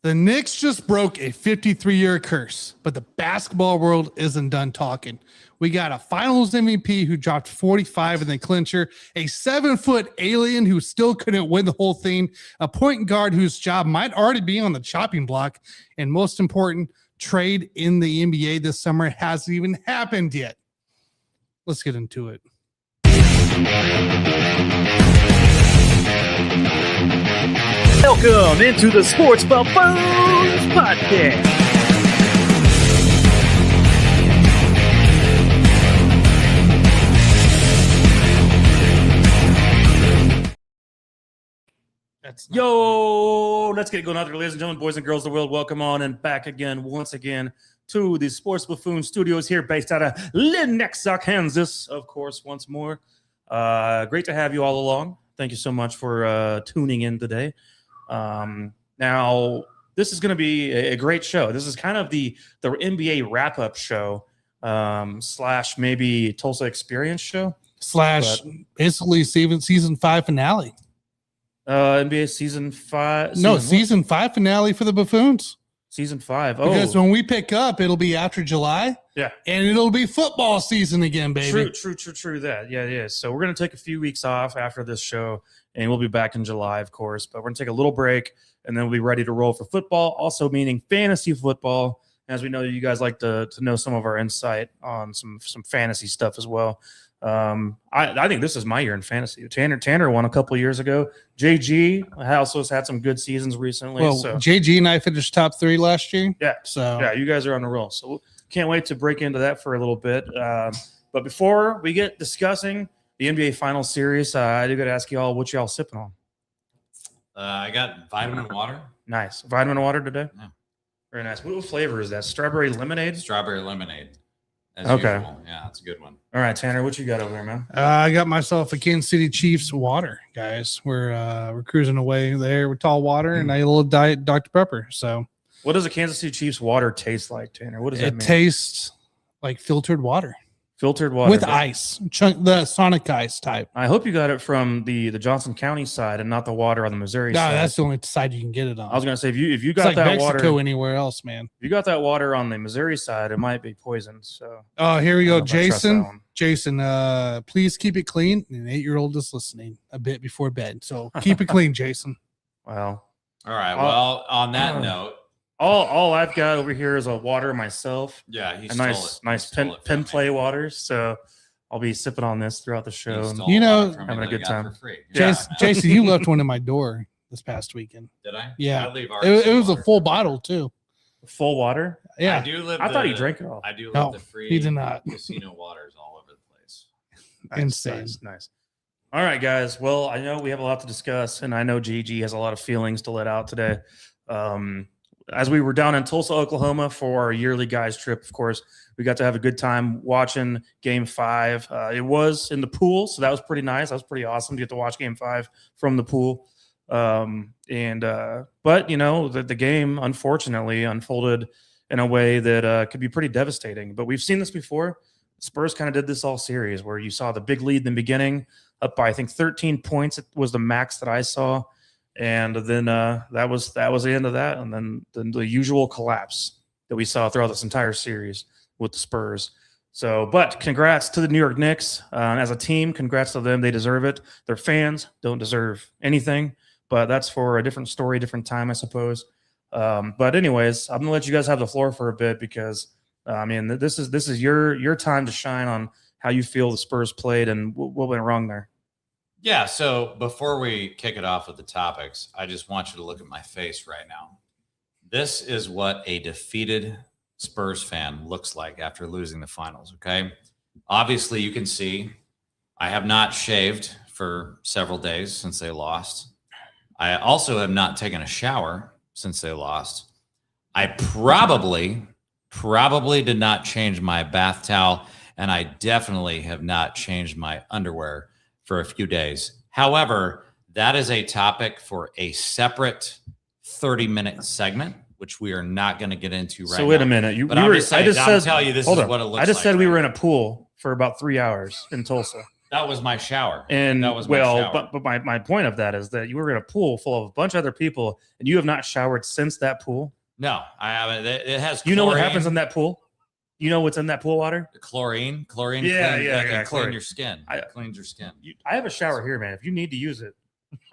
The Knicks just broke a 53-year curse, but the basketball world isn't done talking. We got a finals MVP who dropped 45 in the clincher, a 7-foot alien who still couldn't win the whole thing, a point guard whose job might already be on the chopping block, and most important, trade in the NBA this summer hasn't even happened yet. Let's get into it. Welcome into the Sports Buffoons podcast. Yo, let's get going out there, ladies and gentlemen, boys and girls of the world. Welcome on and back again, once again, to the Sports Buffoon Studios here based out of Lenexa, Kansas, of course, once more. Great to have you all along. Thank you so much for tuning in today. Now, this is going to be a great show. This is kind of the NBA wrap-up show slash maybe Tulsa Experience show. Slash basically season 5 finale. NBA season 5. Season 5 finale for the Buffoons. Season 5. Oh, because when we pick up, it'll be after July. Yeah. And it'll be football season again, baby. True that. Yeah. So we're going to take a few weeks off after this show, and we'll be back in July, of course. But we're going to take a little break, and then we'll be ready to roll for football, also meaning fantasy football. As we know, you guys like to know some of our insight on some fantasy stuff as well. I think this is my year in fantasy. Tanner won a couple years ago. JG also has had some good seasons recently. Well, so JG and I finished top 3 last year. Yeah. So yeah, you guys are on the roll. So can't wait to break into that for a little bit. But before we get discussing the NBA Finals series, I do got to ask you all what y'all sipping on. I got vitamin water. Nice. Vitamin water today? Yeah. Very nice. What flavor is that? Strawberry lemonade? Strawberry lemonade. As okay. Usual. Yeah, that's a good one. All right, Tanner, what you got over there, man? I got myself a Kansas City Chiefs water, guys. We're cruising away there with tall water and a little diet Dr. Pepper. So, what does a Kansas City Chiefs water taste like, Tanner? What does that mean? It tastes like filtered water. Filtered water with ice, the Sonic ice type. I hope you got it from the Johnson County side and not the water on the Missouri side. No, that's the only side you can get it on. I was gonna say if you got it's like that Mexico water anywhere else, man. If you got that water on the Missouri side, it might be poisoned. So here we go, Jason. Jason, please keep it clean. An 8-year-old is listening a bit before bed, so keep it clean, Jason. Well, all right. Well, on that note. All I've got over here is a water myself. Yeah, a nice pen play water. So I'll be sipping on this throughout the show. Having a good time. Jason, you left one in my door this past weekend. Did I? Yeah, it was a full bottle too. Full water? Yeah, I thought he drank it all. I do love the free. He did not. Casino waters all over the place. Insane. Nice. All right, guys. Well, I know we have a lot to discuss, and I know GG has a lot of feelings to let out today. As we were down in Tulsa, Oklahoma for our yearly guys trip, of course, we got to have a good time watching Game 5. It was in the pool, so that was pretty nice. That was pretty awesome to get to watch Game 5 from the pool. But the game unfortunately unfolded in a way that could be pretty devastating. But we've seen this before. Spurs kind of did this all series where you saw the big lead in the beginning, up by I think 13 points. It was the max that I saw. And then that was the end of that. And then the usual collapse that we saw throughout this entire series with the Spurs. So, but congrats to the New York Knicks. As a team, congrats to them. They deserve it. Their fans don't deserve anything. But that's for a different story, different time, I suppose. But anyways, I'm going to let you guys have the floor for a bit because, this is your time to shine on how you feel the Spurs played and what went wrong there. Yeah, so before we kick it off with the topics, I just want you to look at my face right now. This is what a defeated Spurs fan looks like after losing the finals, okay? Obviously, you can see I have not shaved for several days since they lost. I also have not taken a shower since they lost. I probably did not change my bath towel, and I definitely have not changed my underwear for a few days. However, that is a topic for a separate 30-minute segment, which we are not going to get into right now. So wait a minute. I just said we were in a pool for about 3 hours in Tulsa. That was my shower. And that was my shower. but my point of that is that you were in a pool full of a bunch of other people, and you have not showered since that pool. No, I haven't. It has. You know what happens in that pool? You know what's in that pool water? Chlorine. Yeah. Clean your skin. It cleans your skin. I have a shower here, man. If you need to use it,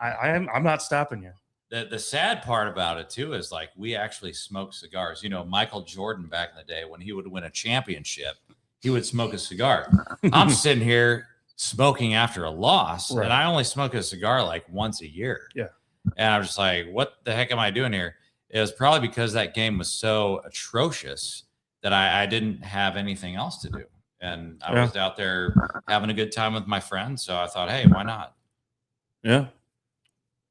I'm not stopping you. The sad part about it too is like we actually smoke cigars. You know, Michael Jordan back in the day when he would win a championship, he would smoke a cigar. I'm sitting here smoking after a loss, and I only smoke a cigar like once a year. Yeah, and I'm just like, what the heck am I doing here? It was probably because that game was so atrocious that I didn't have anything else to do. And I was out there having a good time with my friends. So I thought, hey, why not? Yeah.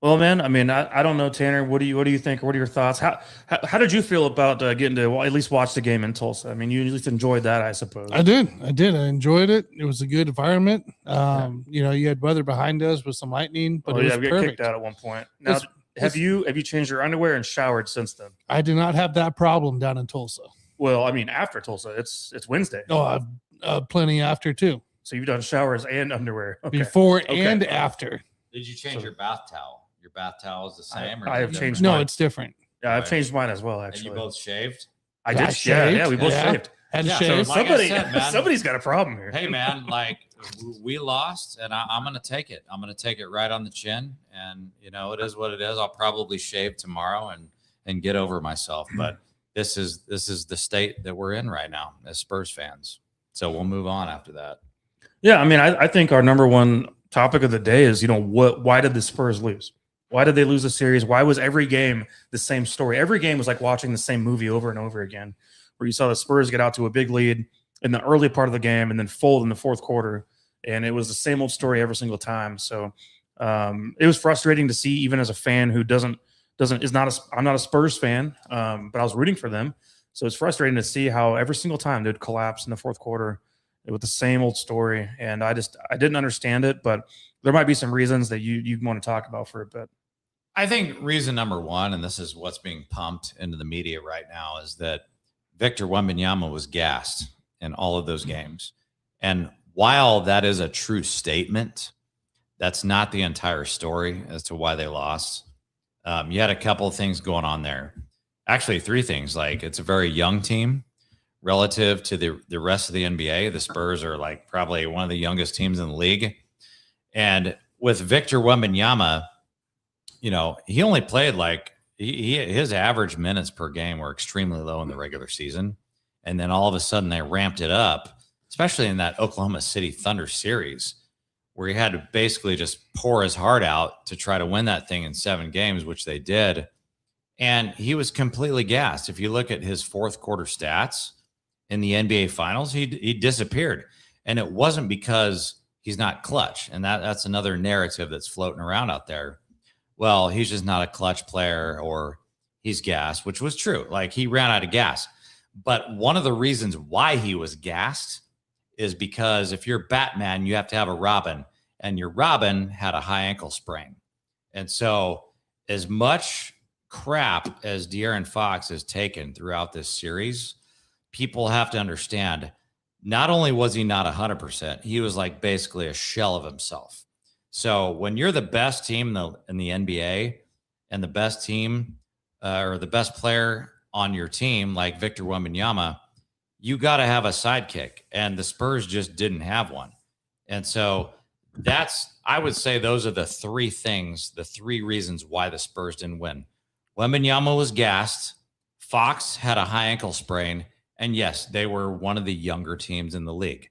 Well, man, I mean, I don't know, Tanner. What do you think? What are your thoughts? How did you feel about getting to at least watch the game in Tulsa? I mean, you at least enjoyed that, I suppose. I did. I enjoyed it. It was a good environment. You know, you had weather behind us with some lightning, but it was we got perfect. kicked out at one point. Now, have you changed your underwear and showered since then? I did not have that problem down in Tulsa. Well, I mean, after Tulsa, it's Wednesday. Oh, I've plenty after too. So you've done showers and underwear before and after. Did you change your bath towel? Your bath towel is the same? I have changed. No, it's different. Yeah, I've changed mine as well. Actually, and you both shaved. I did. Yeah, we both shaved. Had to shave. So somebody's got a problem here. Hey, man, like we lost, and I'm going to take it. I'm going to take it right on the chin, and you know it is what it is. I'll probably shave tomorrow and get over myself, but this is the state that we're in right now as Spurs fans. So we'll move on after that. Yeah, I mean, I think our number one topic of the day is, you know, why did the Spurs lose? Why did they lose the series? Why was every game the same story? Every game was like watching the same movie over and over again, where you saw the Spurs get out to a big lead in the early part of the game and then fold in the fourth quarter. And it was the same old story every single time. So it was frustrating to see, even as a fan who I'm not a Spurs fan, but I was rooting for them. So it's frustrating to see how every single time they'd collapse in the fourth quarter with the same old story. And I didn't understand it, but there might be some reasons that you want to talk about for a bit. I think reason number one, and this is what's being pumped into the media right now, is that Victor Wembanyama was gassed in all of those games. And while that is a true statement, that's not the entire story as to why they lost. You had a couple of things going on there. Actually, three things. Like, it's a very young team relative to the rest of the NBA. The Spurs are like probably one of the youngest teams in the league. And with Victor Wembanyama, you know, he only played like his average minutes per game were extremely low in the regular season. And then all of a sudden they ramped it up, especially in that Oklahoma City Thunder series, where he had to basically just pour his heart out to try to win that thing in 7 games, which they did. And he was completely gassed. If you look at his fourth quarter stats in the NBA Finals, he disappeared. And it wasn't because he's not clutch. And that's another narrative that's floating around out there. Well, he's just not a clutch player, or he's gassed, which was true. Like, he ran out of gas. But one of the reasons why he was gassed is because if you're Batman, you have to have a Robin, and your Robin had a high ankle sprain. And so as much crap as De'Aaron Fox has taken throughout this series, people have to understand, not only was he not 100%, he was like basically a shell of himself. So when you're the best team in the NBA and the best team or the best player on your team, like Victor Wembanyama, you got to have a sidekick, and the Spurs just didn't have one. And so I would say those are the three things, the three reasons why the Spurs didn't win. Wembanyama was gassed. Fox had a high ankle sprain. And yes, they were one of the younger teams in the league.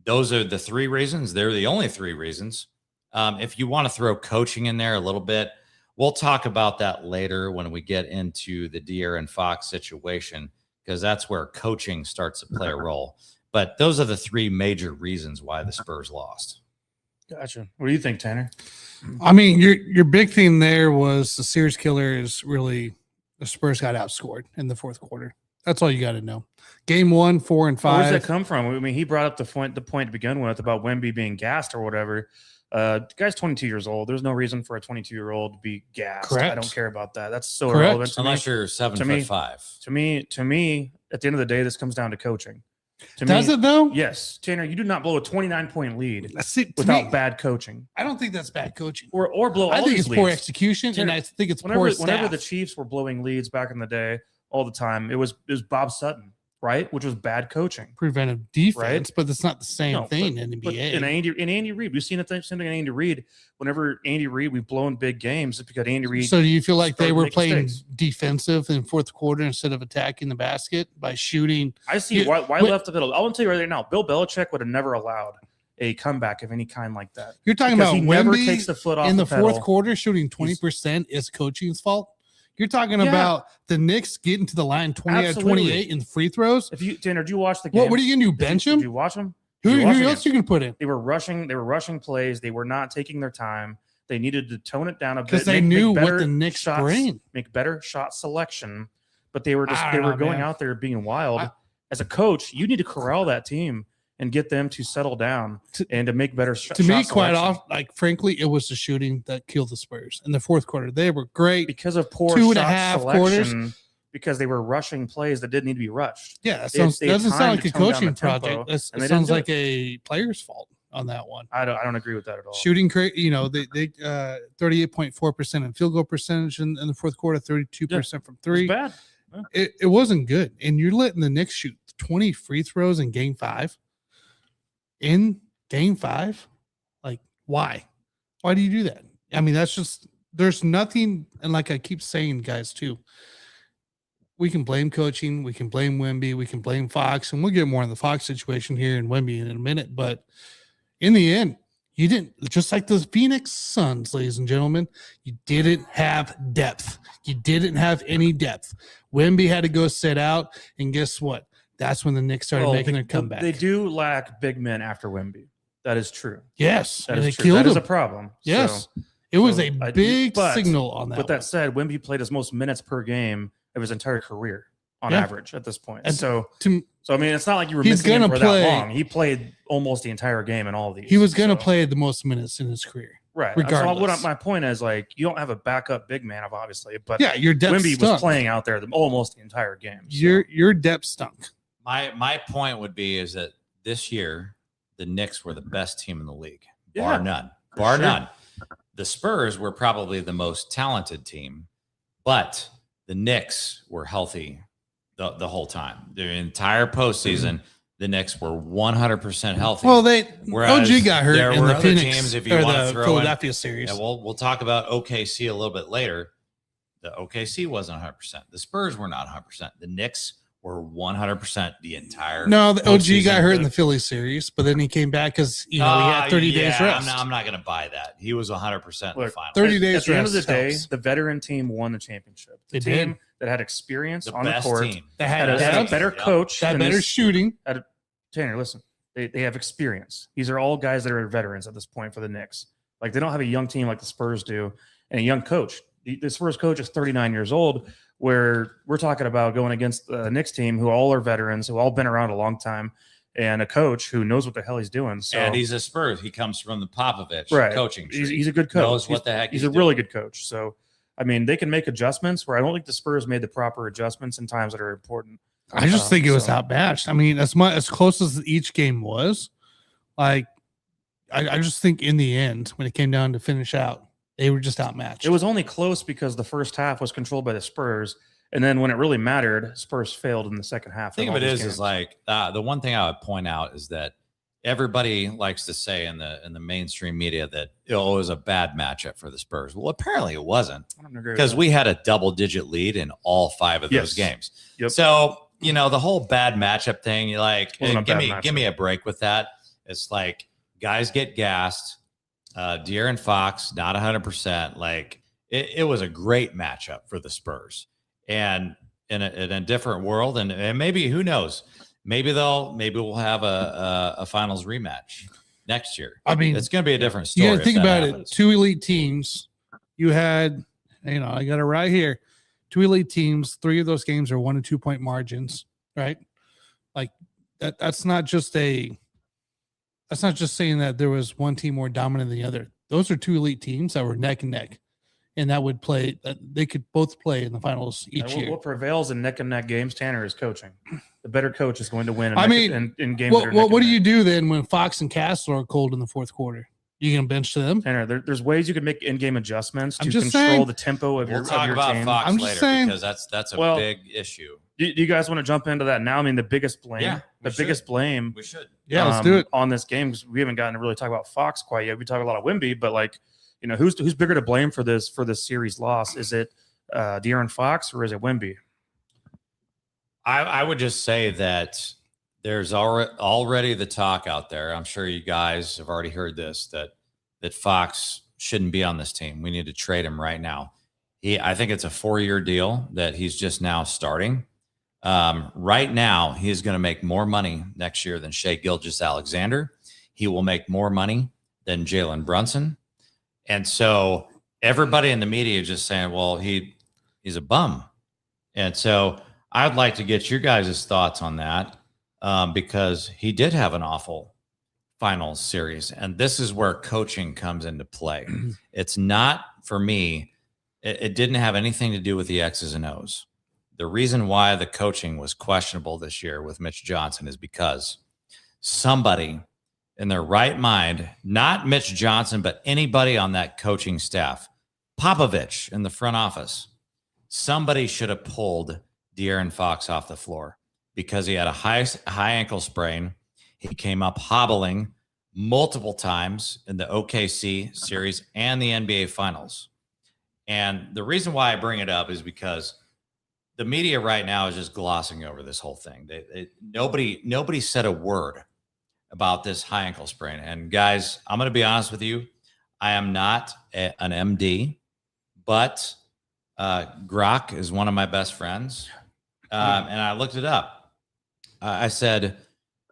Those are the three reasons. They're the only three reasons. If you want to throw coaching in there a little bit, we'll talk about that later when we get into the De'Aaron Fox situation, because that's where coaching starts to play a role. But those are the three major reasons why the Spurs lost. Gotcha. What do you think, Tanner? I mean, your big thing there was the series killer is really the Spurs got outscored in the fourth quarter. That's all you got to know. Game 1, 4, and 5. Where does that come from? I mean, he brought up the point to begin with about Wemby being gassed or whatever. The guy's 22 years old. There's no reason for a 22-year-old to be gassed. Correct. I don't care about that. That's so irrelevant to Unless me. you're 7'5". To me, at the end of the day, this comes down to coaching. Does it though? Yes, Tanner, you do not blow a 29-point lead See, to without me, bad coaching, I don't think that's bad coaching. or blow all I think these it's poor leads. execution, and I think it's poor staff. Whenever the Chiefs were blowing leads back in the day, all the time, it was Bob Sutton, right, which was bad coaching. Preventive defense, Right? but it's not the same No, thing in the But NBA. in Andy Reid, we've seen the same thing in Andy Reid. Whenever Andy Reid, we've blown big games, it's because Andy Reid. So do you feel like they started were making playing mistakes. defensive in fourth quarter instead of attacking the basket by shooting? I see You- why wait- left the middle. I'll tell you right now, Bill Belichick would have never allowed a comeback of any kind like that. You're talking Because about he never Wemby takes the foot off in the fourth pedal. quarter shooting 20% is coaching's fault. You're talking Yeah. about the Knicks getting to the line 20 out of Absolutely. 28 in free throws. If you, Tanner, did you watch the game? What are you going to do? Bench Did him? you watch them? Who Did you watch the else game? you can put in? They were rushing plays. They were not taking their time. They needed to tone it down a bit Because they make knew what better the Knicks shots, bring. make better shot selection. But they were I they don't were know, going man. out there being wild. I- As a coach, you need to corral that team and get them to settle down and to make better To me, shot quite selection. often, like frankly, it was the shooting that killed the Spurs in the fourth quarter. They were great. because of poor 2.5 shot selection, because they were rushing plays that didn't need to be rushed. Yeah, that They- sounds, they had doesn't time sound like to a tone down coaching the tempo, project. That's, and it they didn't sounds do like a player's fault on that one. I don't agree with that at all. Shooting, they 38.4% in field goal percentage in the fourth quarter, 32% from It was three. bad. It wasn't good. And you're letting the Knicks shoot 20 free throws in game 5. In game 5? Like, why? Why do you do that? I mean, that's just, there's nothing. And like I keep saying, guys, too, we can blame coaching, we can blame Wemby, we can blame Fox, and we'll get more on the Fox situation here in Wemby in a minute. But in the end, you didn't, just like the Phoenix Suns, ladies and gentlemen, you didn't have depth. You didn't have any depth. Wemby had to go sit out, and guess what? That's when the Knicks started making their comeback. They do lack big men after Wemby. That is true. Yes, That and is they true. killed That is him. a problem. Yes, So, it was so a I- big but signal on that. with that one. said, Wemby played his most minutes per game of his entire career on Yeah. average at this point. And So to, I mean, it's not like you were He's missing him gonna for play- that long. He played almost the entire game in all of these. he was going to So- play the most minutes in his career. right. regardless. So my point is, like, you don't have a backup big man, obviously, but Yeah, your depth Wemby stunk. was playing out there almost the entire game. So. Your depth stunk. My point would be is that this year the Knicks were the best team in the league, Yeah, bar none, for bar sure. none. The Spurs were probably the most talented team, but the Knicks were healthy the whole time. The entire postseason, the Knicks were 100% healthy. Well, Whereas OG got hurt there in were the other Phoenix teams, if you or wanna the throw in- Philadelphia series. Yeah, we'll talk about OKC a little bit later. The OKC wasn't 100%. The Spurs were not 100%. The Knicks were 100% the entire. No, the OG got postseason. hurt in the Philly series, but then he came back because he had 30 days yeah, rest. I'm not going to buy that. He was 100% in the Look, final. 30 At days the end of the rest day, helps. the veteran team won the championship. The They team did. that had experience The on the best court, team. They had had a depth, better Yeah. coach, had than better this- shooting. Tanner, listen, they have experience. These are all guys that are veterans at this point for the Knicks. Like, they don't have a young team like the Spurs do and a young coach. The Spurs coach is 39 years old, where we're talking about going against the Knicks team who all are veterans, who all been around a long time, and a coach who knows what the hell he's doing. So And he's a Spurs. He comes from the Popovich right. coaching tree. He's a good coach. Knows what the heck He's he's a really doing. good coach. So, I mean, they can make adjustments where I don't think the Spurs made the proper adjustments in times that are important. I just think it was So- outmatched. I mean, as close as each game was, like I just think in the end, when it came down to finish out, they were just outmatched. It was only close because the first half was controlled by the Spurs. And then when it really mattered, Spurs failed in the second half. Think all of it these is games. like the one thing I would point out is that everybody likes to say in the mainstream media that it was a bad matchup for the Spurs. Well, apparently it wasn't, I don't agree with because that. we had a double-digit lead in all 5 of those Yes. games. Yep. So the whole bad matchup thing, you like, Wasn't a give bad me matchup. a break with that. It's like guys get gassed. De'Aaron Fox not 100%. Like it was a great matchup for the Spurs, and in a different world, and maybe who knows, maybe we'll have a finals rematch next year. I mean, It's going to be a different you story. got to if think that about happens. it. 2 elite teams. You had, I got it right here. 2 elite teams. 3 of those games are 1 and 2 point margins, right? Like that's not just saying that there was one team more dominant than the other. Those are 2 elite teams that were neck and neck. and that would play. They could both play in the finals each year. What prevails in neck and neck games, Tanner, is coaching. The better coach is going to win. In games. What do you do then when Fox and Castle are cold in the fourth quarter? You gonna bench them? Tanner, there's ways you can make in-game adjustments to just control saying. the tempo of We'll your talk of your about team. Fox I'm just later saying. because that's a big issue. Do you guys want to jump into that now? I mean, the biggest blame, Yeah, biggest blame. We should. Yeah, let's do it. On this game, because we haven't gotten to really talk about Fox quite yet. We talk a lot of Wemby, but like, who's bigger to blame for this series loss? Is it De'Aaron Fox or is it Wemby? I would just say that there's already the talk out there. I'm sure you guys have already heard this, that Fox shouldn't be on this team. We need to trade him right now. I think it's a 4-year deal that he's just now starting. Right now, he's going to make more money next year than Shai Gilgeous-Alexander. He will make more money than Jalen Brunson. And so everybody in the media is just saying, well, he's a bum. And so I'd like to get your guys' thoughts on that because he did have an awful finals series. And this is where coaching comes into play. It's not, for me, it didn't have anything to do with the X's and O's. The reason why the coaching was questionable this year with Mitch Johnson is because somebody in their right mind, not Mitch Johnson, but anybody on that coaching staff, Popovich in the front office, somebody should have pulled De'Aaron Fox off the floor because he had a high ankle sprain. He came up hobbling multiple times in the OKC series and the NBA Finals. And the reason why I bring it up is because the media right now is just glossing over this whole thing. Nobody said a word about this high ankle sprain. And guys, I'm going to be honest with you. I am not an MD, but Grok is one of my best friends. And I looked it up. I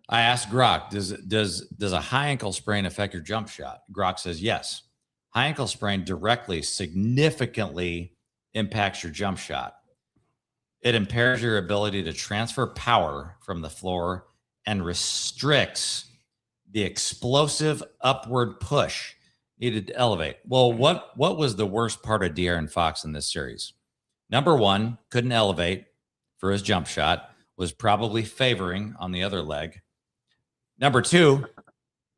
asked Grok, does a high ankle sprain affect your jump shot? Grok says yes. High ankle sprain directly, significantly impacts your jump shot. It impairs your ability to transfer power from the floor and restricts the explosive upward push needed to elevate. Well, what was the worst part of De'Aaron Fox in this series? Number one, couldn't elevate for his jump shot, was probably favoring on the other leg. Number two,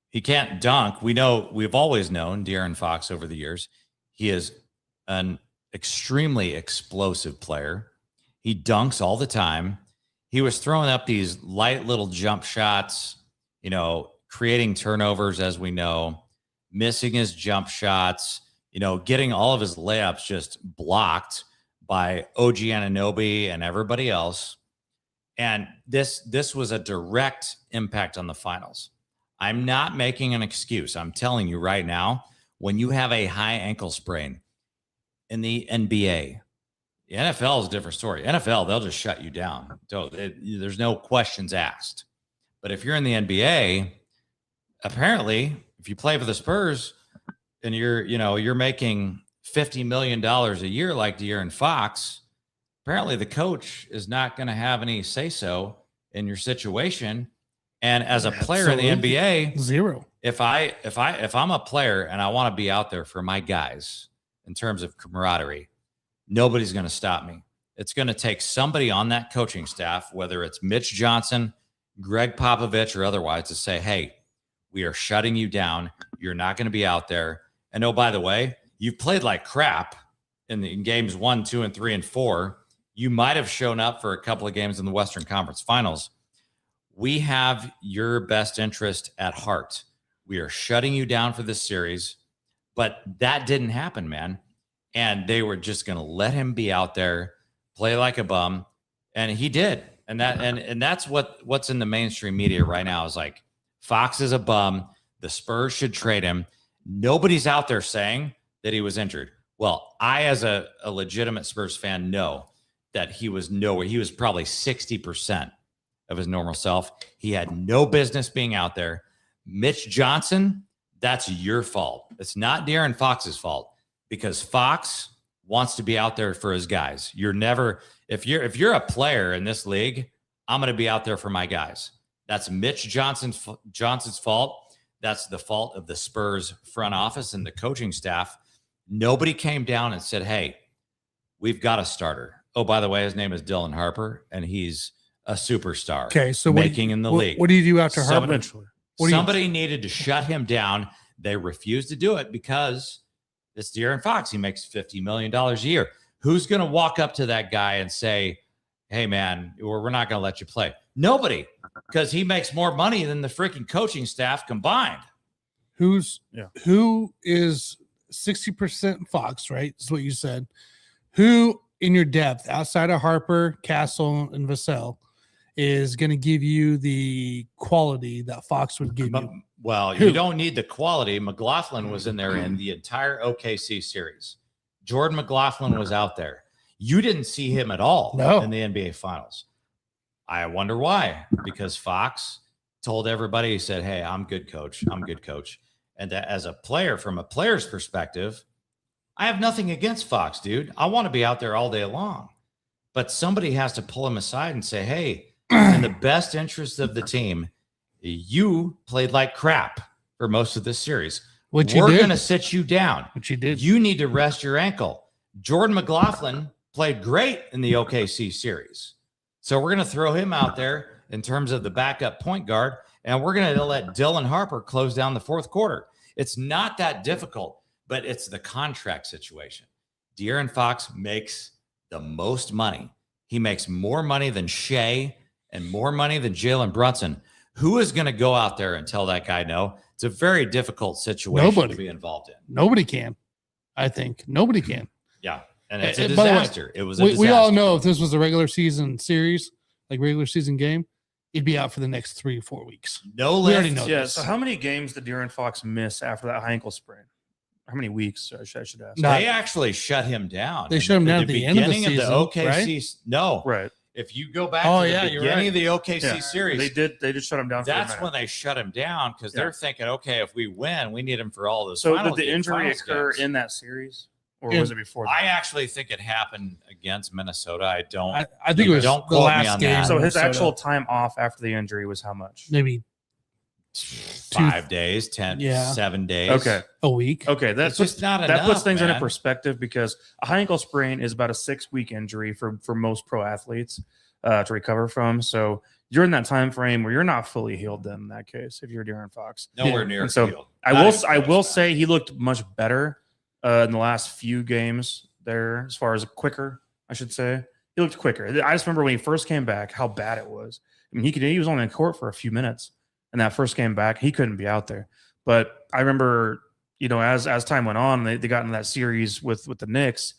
he can't dunk. We've always known De'Aaron Fox over the years. He is an extremely explosive player. He dunks all the time. He was throwing up these light little jump shots, creating turnovers, as we know, missing his jump shots, getting all of his layups just blocked by OG Anunoby and everybody else. And this was a direct impact on the finals. I'm not making an excuse. I'm telling you right now, when you have a high ankle sprain in the NBA, the NFL is a different story. NFL, they'll just shut you down. So there's no questions asked. But if you're in the NBA, apparently, if you play for the Spurs and you're making $50 million a year like De'Aaron Fox, apparently the coach is not going to have any say-so in your situation. And as a player in the NBA, zero. If I'm a player and I want to be out there for my guys in terms of camaraderie, nobody's going to stop me. It's going to take somebody on that coaching staff, whether it's Mitch Johnson, Greg Popovich, or otherwise, to say, hey, we are shutting you down. You're not going to be out there. And oh, by the way, you've played like crap in games 1, 2, and 3, and 4. You might have shown up for a couple of games in the Western Conference Finals. We have your best interest at heart. We are shutting you down for this series. But that didn't happen, man. And they were just going to let him be out there, play like a bum. And he did. And that's what's in the mainstream media right now is like, Fox is a bum. The Spurs should trade him. Nobody's out there saying that he was injured. Well, I, as a legitimate Spurs fan, know that he was nowhere. He was probably 60% of his normal self. He had no business being out there. Mitch Johnson, that's your fault. It's not De'Aaron Fox's fault because Fox wants to be out there for his guys. You're never, if you're a player in this league, I'm going to be out there for my guys. That's Mitch Johnson's fault. That's the fault of the Spurs front office and the coaching staff. Nobody came down and said, hey, we've got a starter. Oh, by the way, his name is Dylan Harper, and he's a superstar. Okay, so making in the league. What do you do after Harper? Eventually. Somebody needed to shut him down. They refused to do it because it's De'Aaron Fox. He makes $50 million a year. Who's going to walk up to that guy and say, hey, man, we're not going to let you play? Nobody, because he makes more money than the freaking coaching staff combined. Who is 60% Fox, right? That's what you said. Who in your depth outside of Harper, Castle, and Vassell is going to give you the quality that Fox would give you? Well, you don't need the quality. McLaughlin was in there in the entire OKC series. Jordan McLaughlin was out there. You didn't see him at all in the NBA Finals. I wonder why. Because Fox told everybody, he said, hey, I'm good, coach. I'm good, coach. And as a player, from a player's perspective, I have nothing against Fox, dude. I want to be out there all day long. But somebody has to pull him aside and say, hey, in the best interest of the team, you played like crap for most of this series. We're going to sit you down. Which you did. You need to rest your ankle. Jordan McLaughlin played great in the OKC series. So we're going to throw him out there in terms of the backup point guard, and we're going to let Dylan Harper close down the fourth quarter. It's not that difficult, but it's the contract situation. De'Aaron Fox makes the most money. He makes more money than Shea and more money than Jalen Brunson. Who is going to go out there and tell that guy no? It's a very difficult situation to be involved in. Nobody can. I think nobody can. Yeah. And it's a disaster. It was a disaster. We all know if this was a regular season series, like regular season game, he'd be out for the next 3 or 4 weeks. No lift. Yeah. So how many games did De'Aaron Fox miss after that high ankle sprain? How many weeks? I should ask. They actually shut him down. They shut him down at the end of the season. OKC. Right? No. Right. If you go back to the beginning of the OKC series, they did shut him down. That's when they shut him down because they're thinking, okay, if we win, we need him for all those. So did the injury occur in that series, or was it before that? I actually think it happened against Minnesota. I think it was don't the quote last me on game. that. So his actual time off after the injury was how much? Maybe 5 days, 7 days. Okay. A week. Okay. That's just not enough. That puts things man. into perspective because a high ankle sprain is about a 6-week injury for most pro athletes to recover from. So you're in that time frame where you're not fully healed then in that case, if you're De'Aaron Fox. Nowhere near and so healed. I will say he looked much better in the last few games there, as far as quicker, I should say. He looked quicker. I just remember when he first came back, how bad it was. I mean, he was only in court for a few minutes. And that first game back, he couldn't be out there. But I remember, as time went on, they got into that series with the Knicks.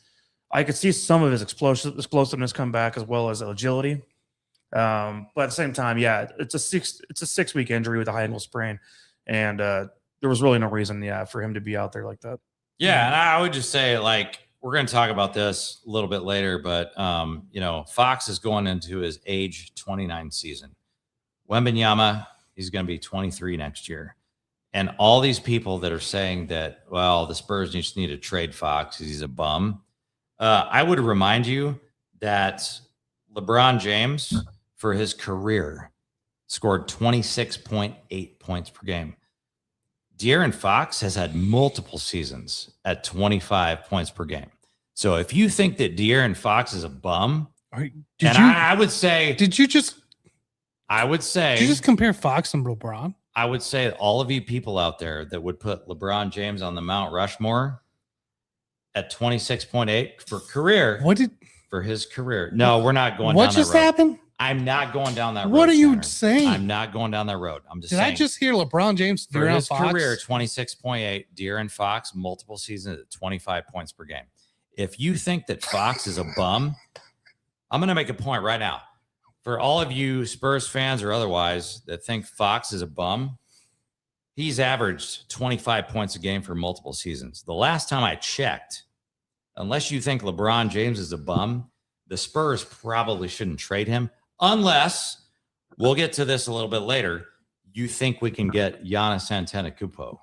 I could see some of his explosiveness come back as well as agility. But at the same time, it's a 6-week injury with a high ankle sprain, and there was really no reason, for him to be out there like that. Yeah, and I would just say, we're going to talk about this a little bit later, but Fox is going into his age 29 season. Wembanyama, he's going to be 23 next year. And all these people that are saying that, well, the Spurs just need to trade Fox because he's a bum. I would remind you that LeBron James, for his career, scored 26.8 points per game. De'Aaron Fox has had multiple seasons at 25 points per game. So if you think that De'Aaron Fox is a bum, I would say, did you just compare Fox and LeBron? I would say all of you people out there that would put LeBron James on the Mount Rushmore at 26.8 for his career. No, we're not going down that road. What just happened? I'm not going down that road. What are you saying? I'm not going down that road. I'm just saying. Did I just hear LeBron James for his career, 26.8, De'Aaron Fox, multiple seasons at 25 points per game. If you think that Fox is a bum, I'm going to make a point right now. For all of you Spurs fans or otherwise that think Fox is a bum, he's averaged 25 points a game for multiple seasons. The last time I checked, unless you think LeBron James is a bum, the Spurs probably shouldn't trade him unless, we'll get to this a little bit later, you think we can get Giannis Antetokounmpo.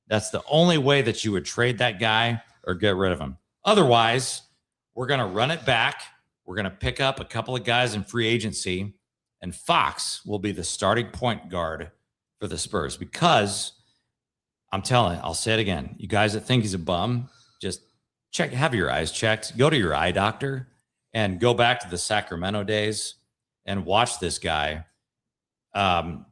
That's the only way that you would trade that guy or get rid of him. Otherwise, we're going to run it back. We're going to pick up a couple of guys in free agency, and Fox will be the starting point guard for the Spurs because I'm telling you, I'll say it again. You guys that think he's a bum, just have your eyes checked. Go to your eye doctor and go back to the Sacramento days and watch this guy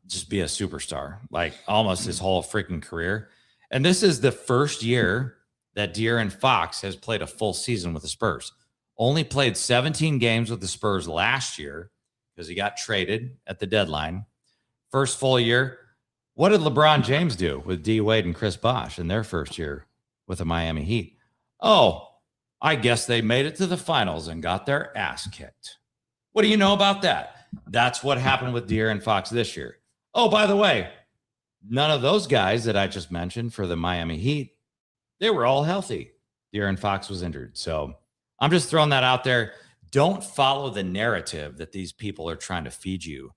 just be a superstar, like almost his whole freaking career. And this is the first year that De'Aaron Fox has played a full season with the Spurs. Only played 17 games with the Spurs last year because he got traded at the deadline. First full year. What did LeBron James do with D Wade and Chris Bosh in their first year with the Miami Heat? Oh, I guess they made it to the finals and got their ass kicked. What do you know about that? That's what happened with De'Aaron Fox this year. Oh, by the way, none of those guys that I just mentioned for the Miami Heat, they were all healthy. De'Aaron Fox was injured. So I'm just throwing that out there. Don't follow the narrative that these people are trying to feed you,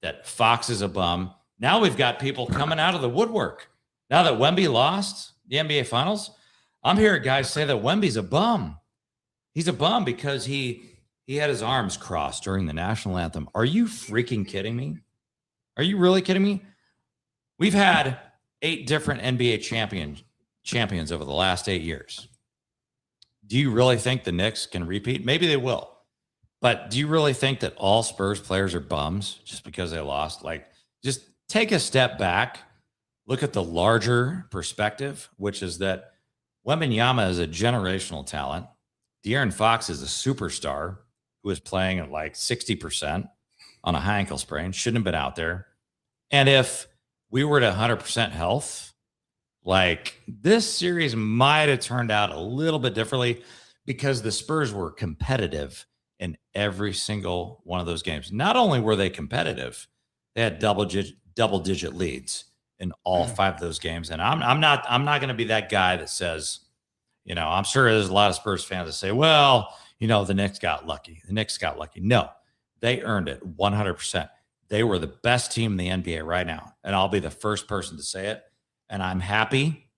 that Fox is a bum. Now we've got people coming out of the woodwork. Now that Wemby lost the NBA Finals, I'm hearing guys say that Wemby's a bum. He's a bum because he had his arms crossed during the national anthem. Are you freaking kidding me? Are you really kidding me? We've had 8 different NBA champions over the last 8 years. Do you really think the Knicks can repeat? Maybe they will. But do you really think that all Spurs players are bums just because they lost? Like, just take a step back, look at the larger perspective, which is that Wembanyama is a generational talent. De'Aaron Fox is a superstar who is playing at like 60% on a high ankle sprain, shouldn't have been out there. And if we were to 100% health, like this series might have turned out a little bit differently because the Spurs were competitive in every single one of those games. Not only were they competitive, they had double digit leads in all 5 of those games. And I'm not going to be that guy that says, you know, I'm sure there's a lot of Spurs fans that say, well, you know, the Knicks got lucky. The Knicks got lucky. No, they earned it 100%. They were the best team in the NBA right now. And I'll be the first person to say it. And I'm happy.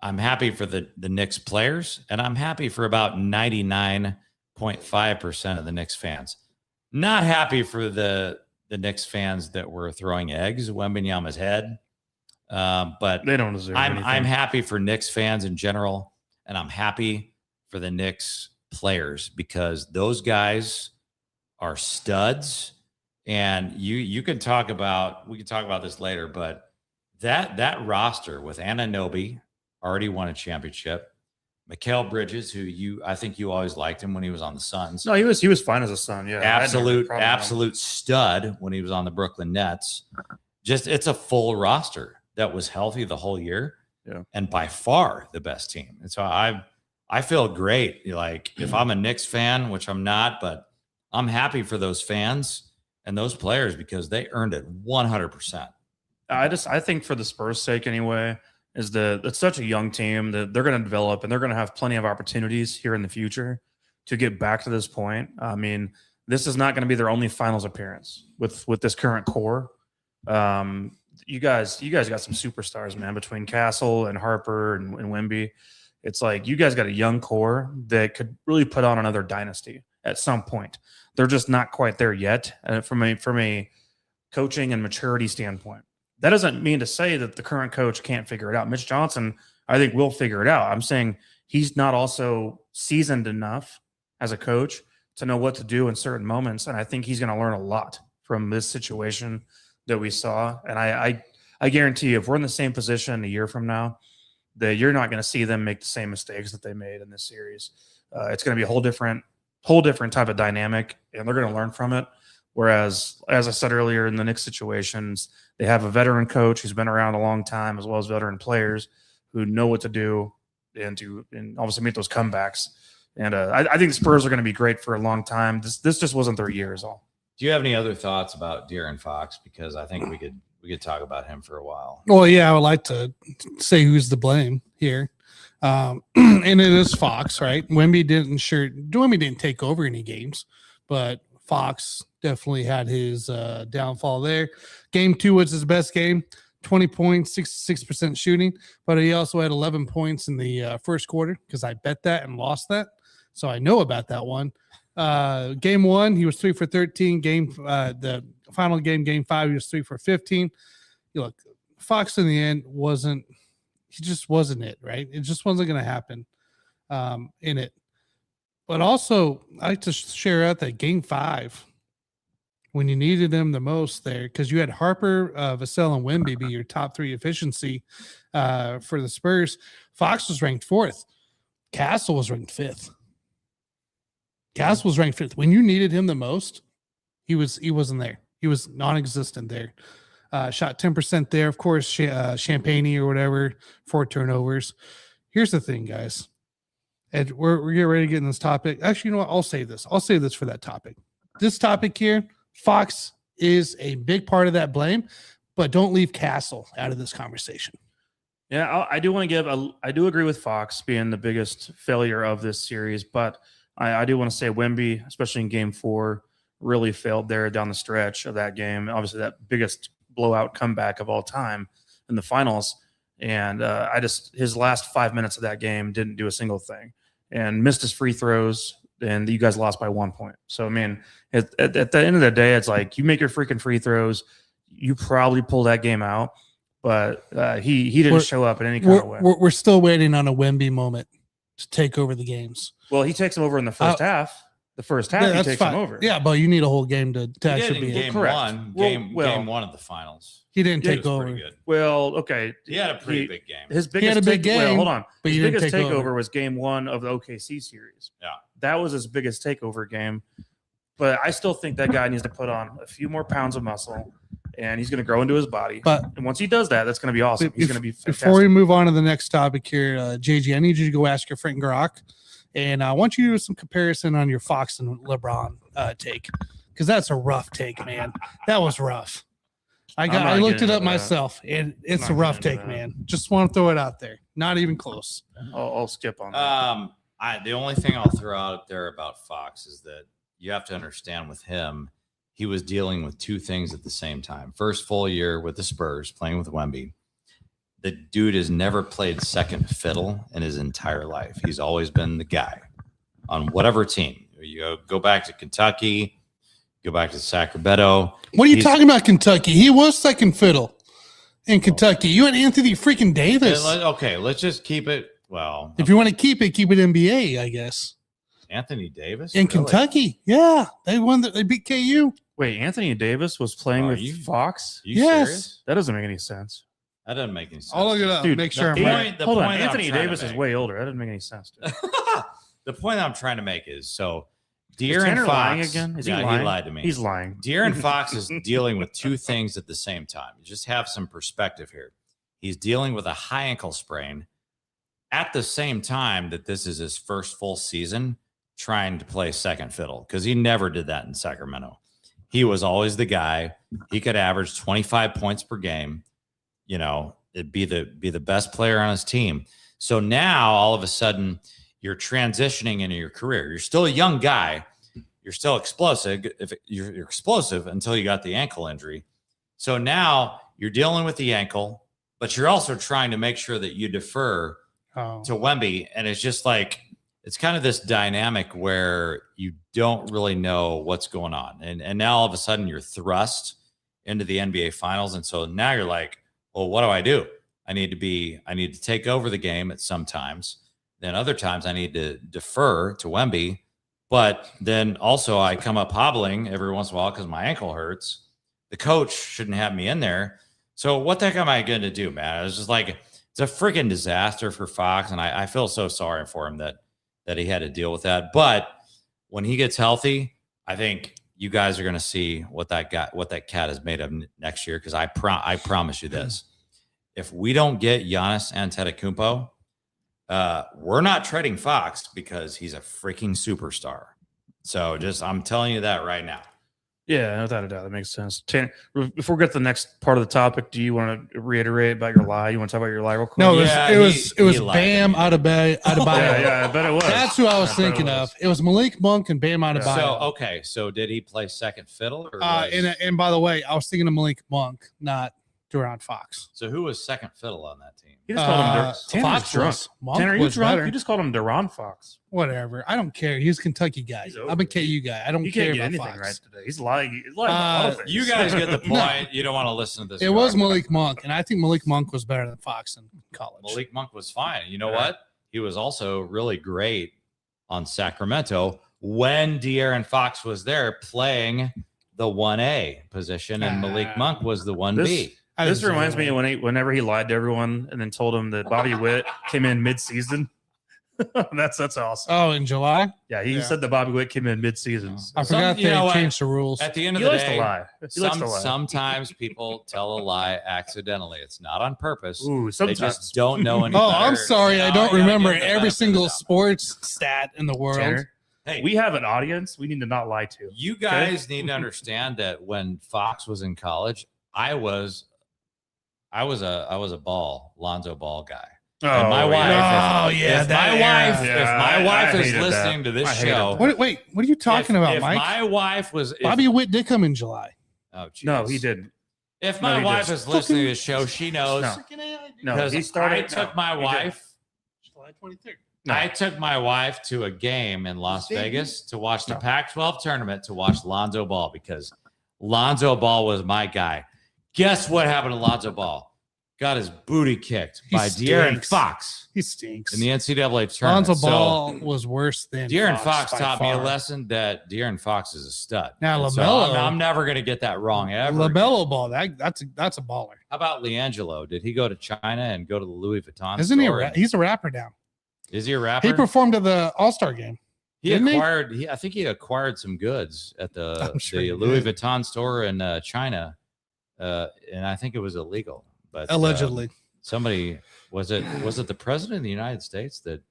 I'm happy for the Knicks players. And I'm happy for about 99.5% of the Knicks fans. Not happy for the Knicks fans that were throwing eggs at Wembanyama's head. But They don't deserve anything. I'm happy for Knicks fans in general. And I'm happy for the Knicks players because those guys are studs. And we can talk about this later, but that roster with Anunoby already won a championship. Mikal Bridges, who I think you always liked him when he was on the Suns. No, he was fine as a Sun. Yeah, absolute stud when he was on the Brooklyn Nets. Just it's a full roster that was healthy the whole year, and by far the best team. And so I feel great. Like if I'm a Knicks fan, which I'm not, but I'm happy for those fans and those players because they earned it 100%. I think for the Spurs' sake anyway, is that it's such a young team that they're going to develop and they're going to have plenty of opportunities here in the future to get back to this point. I mean, this is not going to be their only finals appearance with this current core. You guys got some superstars, man, between Castle and Harper and Wemby. It's like you guys got a young core that could really put on another dynasty at some point. They're just not quite there yet from a coaching and maturity standpoint. That doesn't mean to say that the current coach can't figure it out. Mitch Johnson, I think, will figure it out. I'm saying he's not also seasoned enough as a coach to know what to do in certain moments. And I think he's going to learn a lot from this situation that we saw. And I guarantee you, if we're in the same position a year from now, that you're not going to see them make the same mistakes that they made in this series. It's going to be a whole different type of dynamic, and they're going to learn from it. Whereas, as I said earlier, in the Knicks situations, they have a veteran coach who's been around a long time, as well as veteran players who know what to do and obviously make those comebacks. And I think the Spurs are going to be great for a long time. This just wasn't their year, is all. Do you have any other thoughts about De'Aaron Fox? Because I think we could talk about him for a while. Well, yeah, I would like to say who's to blame here. And it is Fox, right? Wemby didn't take over any games, but Fox definitely had his downfall there. Game 2 was his best game, 20 points, 66% shooting, but he also had 11 points in the first quarter because I bet that and lost that. So I know about that one. Game 1, he was 3 for 13. The final game 5, he was 3 for 15. Look, Fox in the end he just wasn't it, right? It just wasn't going to happen. in it. But also, I like to share out that Game 5 when you needed them the most there, because you had Harper, Vassell, and Wemby be your top 3 efficiency for the Spurs. Fox was ranked 4th. Castle was ranked 5th. Castle was ranked 5th. When you needed him the most, he wasn't there. He was non-existent there. Shot 10% there. Of course, Champagne or whatever, 4 turnovers. Here's the thing, guys. And we're getting ready to get in this topic. Actually, you know what? I'll save this. I'll save this for that topic. This topic here, Fox is a big part of that blame, but don't leave Castle out of this conversation. Yeah, I do want to give I do agree with Fox being the biggest failure of this series, but I do want to say Wemby, especially in Game 4, really failed there down the stretch of that game. Obviously, that biggest blowout comeback of all time in the finals. And his last 5 minutes of that game didn't do a single thing and missed his free throws, and you guys lost by 1 point. So, I mean, at the end of the day, it's like you make your freaking free throws, you probably pull that game out, but he didn't show up in any kind of way. We're still waiting on a Wemby moment to take over the games. Well, he takes him over in the first half. The first half, he takes him over. Yeah, but you need a whole game to actually be game correct. One. Game 1 of the finals. He didn't take over. Good. Well, okay. He had a pretty big game. His biggest he had a big game. Well, hold on. But his biggest takeover over. was Game 1 of the OKC series. Yeah, that was his biggest takeover game. But I still think that guy needs to put on a few more pounds of muscle, and he's going to grow into his body. And once he does that, that's going to be awesome. He's going to be fantastic. Before we move on to the next topic here, JG, I need you to go ask your friend Grok, and I want you to do some comparison on your Fox and LeBron take, because that's a rough take, man. That was rough. I looked it up myself, and it's a rough take, man. Just want to throw it out there. Not even close. I'll skip on that. The only thing I'll throw out there about Fox is that you have to understand with him, he was dealing with 2 things at the same time. First full year with the Spurs, playing with Wemby. The dude has never played second fiddle in his entire life. He's always been the guy on whatever team. You go back to Kentucky, go back to Sacramento. What are you talking about, Kentucky? He was second fiddle in Kentucky. You had Anthony freaking Davis. Okay, let's just keep it. Well, if you want to keep it NBA, I guess. Anthony Davis in Kentucky, yeah, they won. They beat KU. Wait, Anthony Davis was playing with Fox? Yes, serious? That doesn't make any sense. That doesn't make any sense. I'll look it up. Dude, make sure I'm right. Hold on, Anthony Davis is way older. That doesn't make any sense. The point I'm trying to make is so. De'Aaron Fox lying again? Is he lying? He lied to me. He's lying. De'Aaron Fox is dealing with 2 things at the same time. Just have some perspective here. He's dealing with a high ankle sprain at the same time that this is his first full season trying to play second fiddle, because he never did that in Sacramento. He was always the guy. He could average 25 points per game. You know, it'd be the best player on his team. So now all of a sudden you're transitioning into your career. You're still a young guy. You're still explosive. If you're explosive until you got the ankle injury. So now you're dealing with the ankle, but you're also trying to make sure that you defer to Wemby. And it's just like, it's kind of this dynamic where you don't really know what's going on. And now all of a sudden you're thrust into the NBA finals. And so now you're like, well, what do? I need to take over the game at some times. Then other times I need to defer to Wemby. But then also I come up hobbling every once in a while because my ankle hurts. The coach shouldn't have me in there. So what the heck am I going to do, man? It's just like, it's a freaking disaster for Fox. And I feel so sorry for him that he had to deal with that. But when he gets healthy, I think you guys are going to see what that cat is made of next year. Because I promise you this. If we don't get Giannis Antetokounmpo, we're not trading Fox because he's a freaking superstar. So I'm telling you that right now. Yeah, without a doubt, that makes sense. Before we get to the next part of the topic, do you want to reiterate about your lie? You want to talk about your lie real quick? No, it was Bam Adebayo. Yeah, I bet it was. That's who I was thinking of. It was Malik Monk and Bam Adebayo. So did he play second fiddle? Or and by the way, I was thinking of Malik Monk, not De'Aaron Fox. So who was second fiddle on that team? You just called him Fox. Tanner, are you drunk? You just called him De'Aaron Fox. Whatever. I don't care. He's a Kentucky guy. I'm a KU guy. I don't care about anything Fox. Right today. He's lying. You guys get the point. No. You don't want to listen to this. It was Malik Monk, and I think Malik Monk was better than Fox in college. Malik Monk was fine. You know what? he was also really great on Sacramento when De'Aaron Fox was there playing the 1A position and Malik Monk was the 1B. This reminds me of whenever he lied to everyone and then told him that Bobby Witt came in mid-season. that's awesome. Oh, in July? Yeah, he said that Bobby Witt came in mid-season. I forgot they changed the rules. At the end of He the likes day, to lie. He likes to lie. sometimes people tell a lie accidentally. It's not on purpose. Ooh, They sometimes. just don't know any Oh, better. I'm sorry. I You don't gotta remember give the every benefit of single the doubt. sports stat in the world. Tanner, Hey, we have an audience we need to not lie to. you guys need to understand that when Fox was in college, I was a Lonzo Ball guy. And my wife, if my wife is listening to this show, What are you talking about, if Mike? my wife was, Bobby Witt did come in July. oh, geez. No, he didn't. If No, my he wife didn't. is listening to this show, she knows. No, Because he started. I took my wife. July 23rd. No. I took my wife to a game in Las Vegas to watch the Pac-12 tournament to watch Lonzo Ball because Lonzo Ball was my guy. Guess what happened to Lonzo Ball? Got his booty kicked by De'Aaron stinks. Fox He stinks. in the NCAA tournament. Lonzo Ball was worse than De'Aaron Fox by taught me a far. lesson that De'Aaron Fox is a stud. Now, And so LaMelo- I'm never going to get that wrong ever. LaMelo Ball. That's a baller. How about LiAngelo? Did he go to China and go to the Louis Vuitton Isn't he? store? He's a rapper now. Is he a rapper? He performed at the All-Star game. He didn't he? acquired. I think he acquired some goods at the I'm sure the he Louis did. Vuitton store in China, and I think it was illegal. But Allegedly. somebody was it the president of the United States that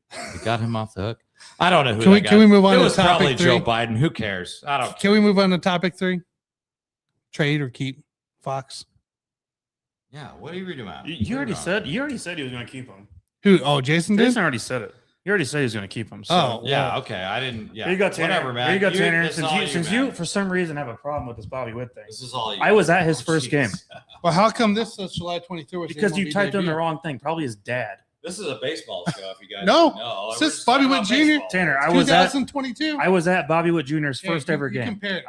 got him off the hook? I don't know who. Can we- that can guy- we move on It to was topic probably Joe 3? Biden. Who cares? I don't. Can we move on to topic 3? Trade or keep Fox? Yeah. What are you reading about? You already said he was going to keep him. Who? Oh, Jason did? Jason already said it. He already said he was going to keep him. So. Oh, Yeah. Okay. I didn't. Yeah. Here you go, Tanner. Whatever, man. Here you go, Tanner. it's all Since you, man. for some reason, have a problem with this Bobby Witt thing. This is all you. I was at his Oh, first jeez. game Well, how come this is July 23rd? because you typed in the wrong thing. Probably his dad. This is a baseball show. If you guys No. don't know. This We're is just Bobby talking Witt about Jr. baseball. Tanner, I 2022. was at Bobby Witt Jr.'s Yeah, first you- ever you game. compare it.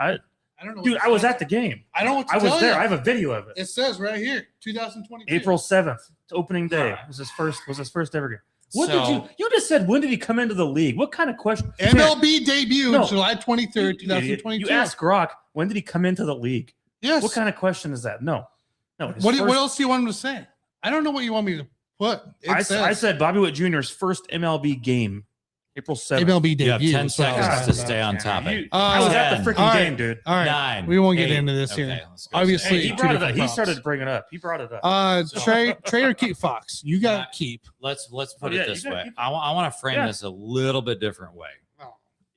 I don't know. dude, what I was to at the game. I don't know what to I was tell there. you. I have a video of it. It says right here, 2022. April 7th, opening day. Was his first ever game. What did So- you just said when did he come into the league? What kind of question? MLB debut No. July 23rd, You idiot. 2022. You asked Grok when did he come into the league? Yes. What kind of question is that? No. his What first- else do you want him to say? I don't know what you want me to put. It I says said Bobby Witt Jr.'s first MLB game, April 7th. MLB You have debut. 10 is what I was seconds talking to about. stay on topic. I was at the 10. freaking All right. game, dude. All right. 9. We won't get 8. into this Okay, here. let's go. Obviously, Hey, he two brought it up. different He props. started bringing it up. He brought it up. So- Trade or keep Fox. You got to keep. Let's put Oh, yeah, it this you gotta way. keep- I want to frame Yeah. this a little bit different way.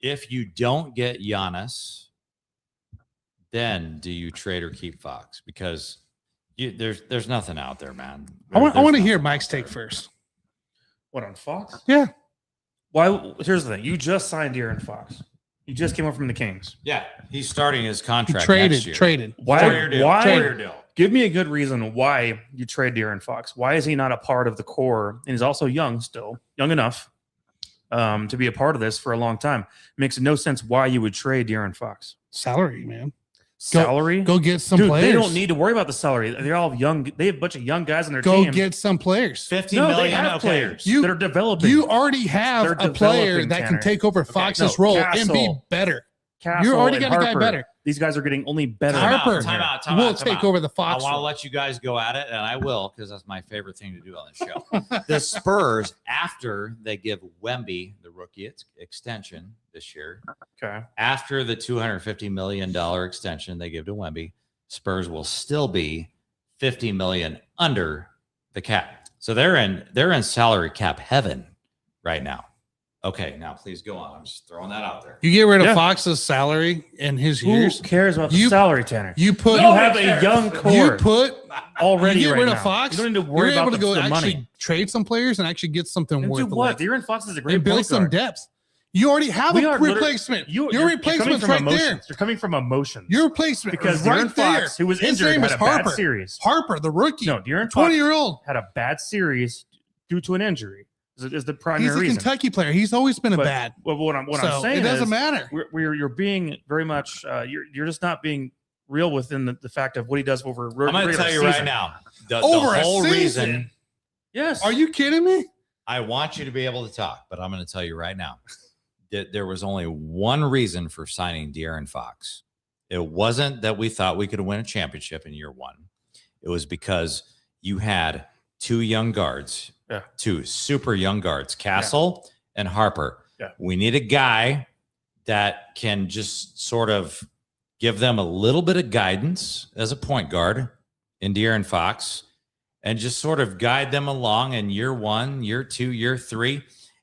If you don't get Giannis, then do you trade or keep Fox? Because there's nothing out there, man. I want There's to hear nothing Mike's out there. take first. What, on Fox? Yeah. Why? Here's the thing. You just signed De'Aaron Fox. You just came up from the Kings. Yeah, he's starting his He contract next year. traded. Why? Four-year deal. Why? Four-year deal. Give me a good reason why you trade De'Aaron Fox. Why is he not a part of the core? And he's also young still, young enough to be a part of this for a long time. Makes no sense why you would trade De'Aaron Fox. Salary, man. Salary? Go get some Dude, players. they don't need to worry about the salary. They're all young. They have a bunch of young guys on their Go team. get some players. 50 no, million. they have okay. players You- that are developing. You already have They're a player developing, that can Tanner. take over Fox's no, role and be Castle. better. Castle You already and got a guy Harper. better. These guys are getting only better. Time out, Harper time out, time will out, time take out. over the I Fox want to role. let you guys go at it, and I will because that's my favorite thing to do on the show. The Spurs, after they give Wemby the rookie extension this year, Okay. after the $250 million extension they give to Wemby, Spurs will still be $50 million under the cap. So they're in salary cap heaven right now. Okay, now please go on. I'm just throwing that out there. You get rid of Yeah. Fox's salary in his Who years. cares about the You- salary, Tanner? You put You have a young core you put already you get right rid now. of Fox. You don't need to worry you're about able to go the actually money. trade some players and actually get something And worth do the what? like. De'Aaron Fox is a great And build point some guard. depth. You already have We a are literally- replacement. You're Your coming replacement's from right emotions. there. You're coming from emotions. Your replacement because is right De'Aaron there. Fox, who was His injured, name had is a bad Harper. series. Harper, the rookie. No, De'Aaron Fox 20-year-old. had a bad series due to an injury. Is the primary He's a reason. Kentucky player. He's always been a But bad. Well, what I'm So saying it doesn't is matter. you're being very much you're just not being real within the fact of what he does over. I'm going to tell you right now. The Over a whole season? reason. Yes. Are you kidding me? I want you to be able to talk, but I'm going to tell you right now that there was only one reason for signing De'Aaron Fox. It wasn't that we thought we could win a championship in year one. It was because you had two young guards, two super young guards, Castle and Harper. Yeah. We need a guy that can just sort of give them a little bit of guidance as a point guard in De'Aaron Fox and just sort of guide them along in year one, year two, year three.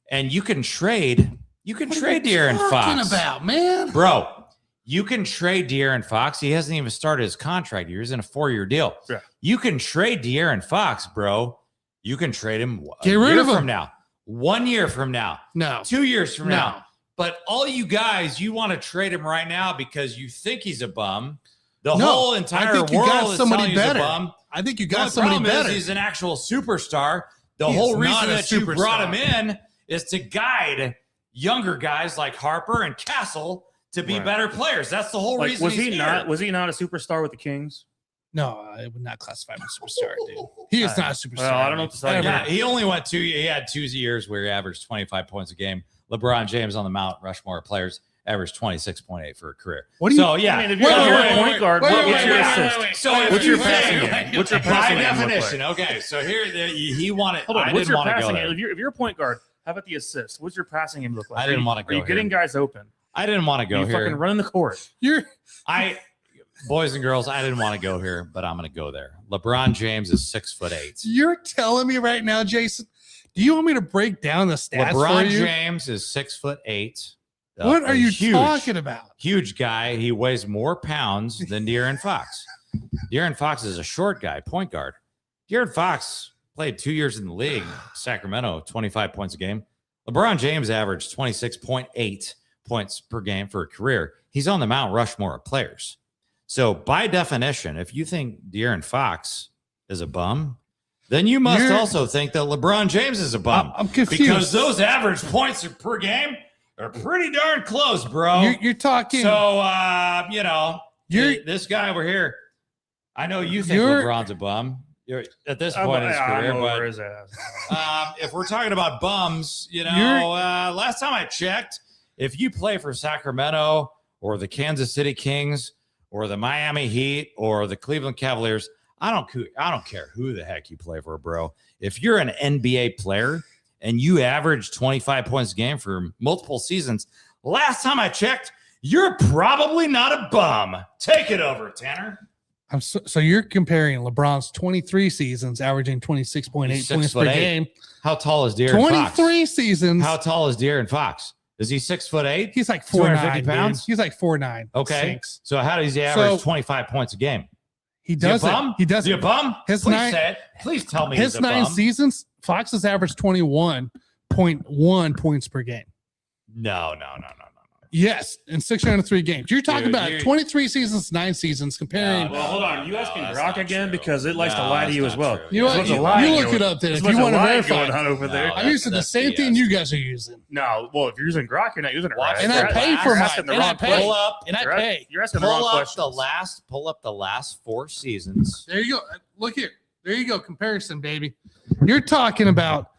And you can trade De'Aaron Fox. What are you talking about, man? Bro, you can trade De'Aaron Fox. He hasn't even started his contract year. He's in a 4-year deal. Yeah. You can trade De'Aaron Fox, bro. You can trade him Get rid of him from now, 1 year from now, No. 2 years from No. now. But all you guys, you want to trade him right now because you think he's a bum. The No, whole I entire think you world got is somebody telling you he's a better. bum. I think you The got somebody problem better. is he's an actual superstar. The He whole is reason not a that you brought him superstar. in is to guide younger guys like Harper and Castle to be Right. better players. That's the whole Like, reason was he's he here. not? Was he not a superstar with the Kings? No, I would not classify him as a superstar, dude. He is not a superstar. Well, I don't know what to tell you. Ever. Yeah, he only went he had 2 years where he averaged 25 points a game. LeBron James on the Mount Rushmore of players averaged 26.8 for a career. What do you? So yeah, I mean, if you're a point guard, what's your assist? So What's if your you passing say- game? What's your by passing game look definition? Okay, so here he wanted. Hold on. I What's didn't your want to go passing there. game? If you're a point guard, how about the assist? What's your passing game look like? I didn't want to Are go you here. getting guys open? I didn't want to Are go you here. fucking running the court? You're Boys and girls, I didn't want to go here, but I'm going to go there. LeBron James is 6'8". you're telling me right now, Jason. Do you want me to break down the stats for LeBron you? James is 6'8". What are you huge, talking about? Huge guy. He weighs more pounds than De'Aaron Fox. De'Aaron Fox is a short guy, point guard. De'Aaron Fox played 2 years in the league, Sacramento, 25 points a game. LeBron James averaged 26.8 points per game for a career. He's on the Mount Rushmore of players. So by definition, if you think De'Aaron Fox is a bum, then you must also think that LeBron James is a bum. I'm confused. Because those average points per game are pretty darn close, bro. You're talking. So, You're- this guy over here, I know you think You're- LeBron's a bum. You're at this point in his I'm career, over but his ass. if we're talking about bums, You're- last time I checked, if you play for Sacramento or the Kansas City Kings or the Miami Heat or the Cleveland Cavaliers, I don't care who the heck you play for, bro. If you're an NBA player and you average 25 points a game for multiple seasons, last time I checked, you're probably not a bum. Take it over, Tanner. So you're comparing LeBron's 23 seasons, averaging 26.8 He's points per 6'8". game. How tall is De'Aaron Fox? 23 seasons. How tall is De'Aaron Fox? Is he 6'8"? He's like 4'9", 250 pounds? dude. He's like 4'9". Okay. Stinks. So how does he average So- 25 points a game? He Is he a does it. bum? He does Is he a it. bum? His Please nine- say it. Please tell me His he's a 9 bum. seasons, Fox has averaged 21.1 points per game. No. Yes, in 603 games. You're talking Dude, about 23 seasons, 9 seasons, comparing. No, Well, hold on. You asking that's Brock not again true. because it likes to No, lie to that's you as not well. true. You know There's what? a You lie look going- it up then there's if a you bunch want of to lies verify. going on over there. No. I'm using the That's same BS. thing you guys are using. No, well, if you're using Grok, you're not using it Watch right. And You're I pay for You're mine. asking the And I wrong pay. question. And I You're pay. You're asking the Pull wrong up question. the last 4 seasons. There you go. Look here. There you go. Comparison, baby. You're talking about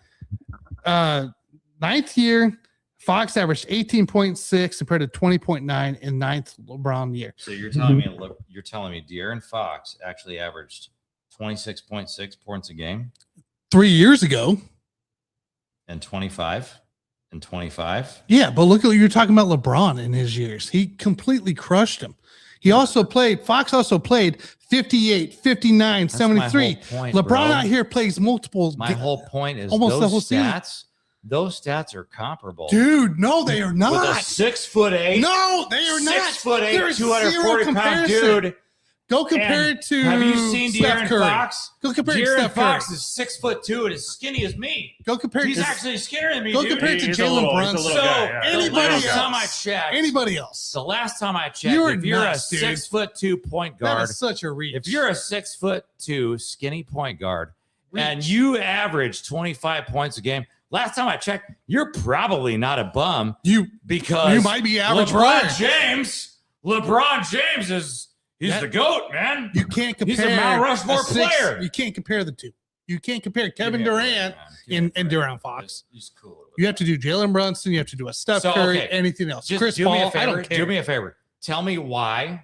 9th year. Fox averaged 18.6 compared to 20.9 in 9th LeBron year. So you're telling me De'Aaron Fox actually averaged 26.6 points a game 3 years ago. and 25 and 25? Yeah, but look at you're talking about LeBron in his years. He completely crushed him. Fox also played 58, 59, That's my 73. whole point, LeBron bro. out here plays multiple. My whole point is almost the those whole season. those stats are comparable. Dude, no, they are With a not. 6'8", No, they are not. 6'8", There's 240 zero pound comparison. dude. Go compare And it to have you seen Steph De'Aaron Curry. Fox? Go compare it to De'Aaron Steph Curry. Fox is 6'2" and as skinny as me. Go compare it He's to actually skinnier than me, Go dude. compare it to He's a Jalen little- he's a Brunson. little guy, yeah. the Anybody last time I else. checked, Anybody else. the last time I checked, You're if you're nuts, a dude. 6'2" point That guard, is such a reach. if you're a 6'2" skinny point guard, and Reach. you average 25 points a game, last time I checked, you're probably not a bum you because might be average LeBron player. James is the GOAT, man. You can't compare. He's a Mount Rushmore a six- player. You can't compare the two. You can't compare Kevin Give me a break, Durant man. Give me a and break. De'Aaron Fox. Just cool it with You have that. to do Jalen Brunson. You have to do a Steph So, Curry. okay. Anything else? Just Chris do Paul. me a favor. I don't care. Do me a favor. Tell me why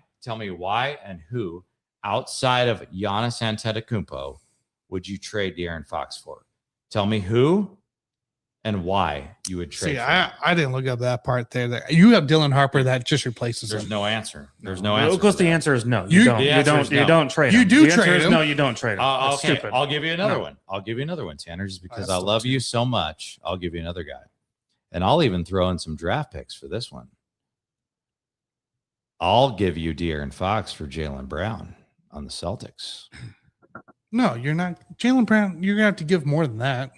and who outside of Giannis Antetokounmpo would you trade De'Aaron Fox for? Tell me who and why you would trade. See, for him. I didn't look up that part there. You have Dylan Harper that just replaces There's him. no answer. There's no Well, answer. of course, to the that. answer is no. You- You don't. the You answer don't. is You no. don't trade. You him. do The answer trade is him. No, you don't trade him. That's Okay, stupid. I'll give you another No. one. I'll give you another one, Tanner, just because That's I the love one, you so much. I'll give you another guy. And I'll even throw in some draft picks for this one. I'll give you De'Aaron Fox for Jaylen Brown on the Celtics. No, you're not. Jaylen Brown, you're going to have to give more than that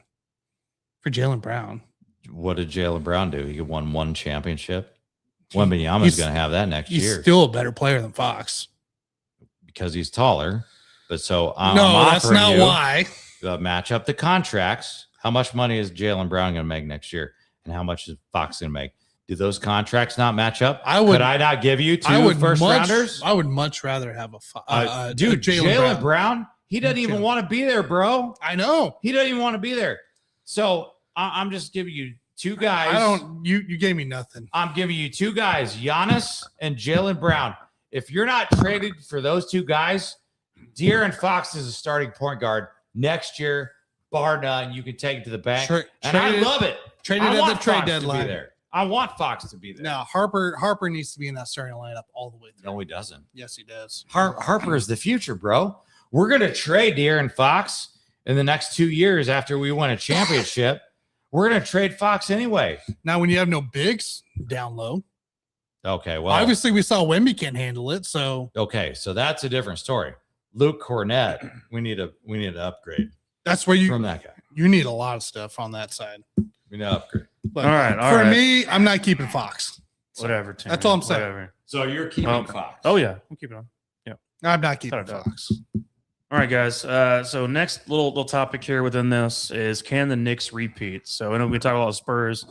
for Jaylen Brown. What did Jaylen Brown do? He won one championship. Wembanyama's He's- going to have that next He's year still a better player than Fox. because he's taller. But so I'm No, that's offering not you why. to match up the contracts. How much money is Jaylen Brown going to make next year? And how much is Fox going to make? Do those contracts not match up? Could I not give you two first rounders? I would much rather have Dude, Jaylen Brown. Brown, he doesn't even Jaylen. want to be there, bro. I know. He doesn't even want to be there. So I'm just giving you two guys. I don't. You gave me nothing. I'm giving you two guys, Giannis and Jaylen Brown. If you're not traded for those two guys, De'Aaron Fox is a starting point guard next year, bar none. You can take it to the bank. And I love it. Traded I at want the trade Fox to be deadline. there. I want Fox to be there. Now Harper needs to be in that starting lineup all the way through. No, he doesn't. Yes, he does. Harper is the future, bro. We're going to trade De'Aaron Fox in the next 2 years after we win a championship. We're going to trade Fox anyway. Now, when you have no bigs down low, Okay, well, obviously we saw Wemby can't handle it. So okay, so that's a different story. Luke Cornett, we need to upgrade that's where from that guy. you need a lot of stuff on that side. We need to upgrade. But All right. for me, I'm not keeping Fox. Whatever. Tanner, That's all I'm saying. Whatever. So you're keeping Well, Fox. Oh yeah, we'll keep it on. I'm not keeping Without a doubt. Fox. All right, guys. So next little topic here within this is, can the Knicks repeat? So I know we talk about Spurs.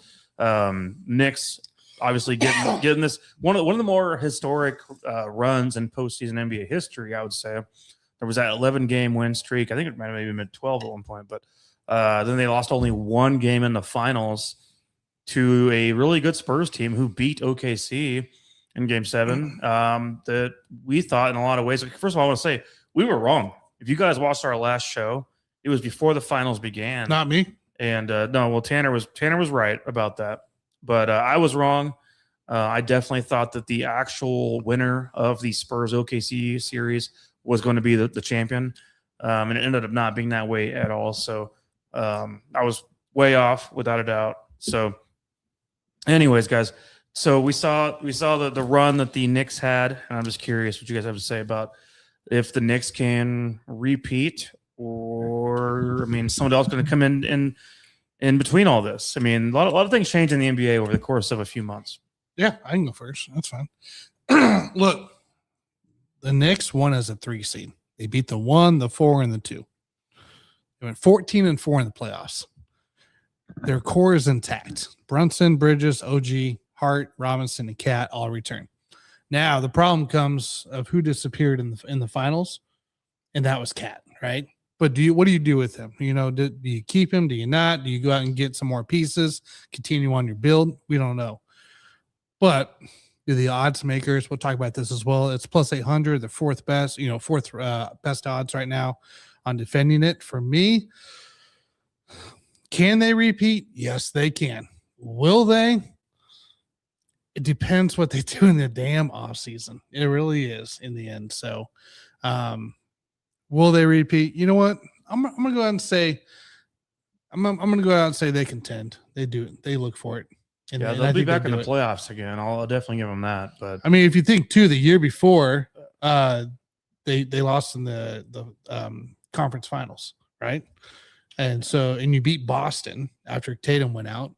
Knicks obviously getting this one of the more historic runs in postseason NBA history. I would say there was that 11-game win streak. I think it might have even been 12 at one point, but then they lost only one game in the finals to a really good Spurs team who beat OKC in Game 7. That we thought in a lot of ways. First of all, I want to say we were wrong. If you guys watched our last show, it was before the finals began. Not me. And no, well, Tanner was right about that, but I was wrong. I definitely thought that the actual winner of the Spurs OKC series was going to be the champion, and it ended up not being that way at all. So I was way off without a doubt. So, anyways, guys, so we saw the run that the Knicks had, and I'm just curious what you guys have to say about if the Knicks can repeat, or I mean, someone else going to come in between all this. I mean, a lot of things change in the NBA over the course of a few months. Yeah, I can go first. That's fine. Look, the Knicks won as a 3 seed. They beat the 1, the 4, and the 2. They went 14-4 in the playoffs. Their core is intact. Brunson, Bridges, OG, Hart, Robinson, and Cat all return. Now the problem comes of who disappeared in the finals, and that was Cat, right? But what do you do with him? You know, do you keep him? Do you not? Do you go out and get some more pieces? Continue on your build? We don't know. But do the odds makers, we'll talk about this as well. It's plus 800, the fourth best best odds right now on defending it. For me, can they repeat? Yes, they can. Will they? It depends what they do in the damn offseason. It really is in the end. So, will they repeat? You know what? I'm gonna go out and say, I'm gonna go out and say they contend. They do. They look for it. And Yeah, and they'll I be think back in do the it. playoffs again. I'll definitely give them that. But I mean, if you think too, the year before, they lost in the conference finals, right? And you beat Boston after Tatum went out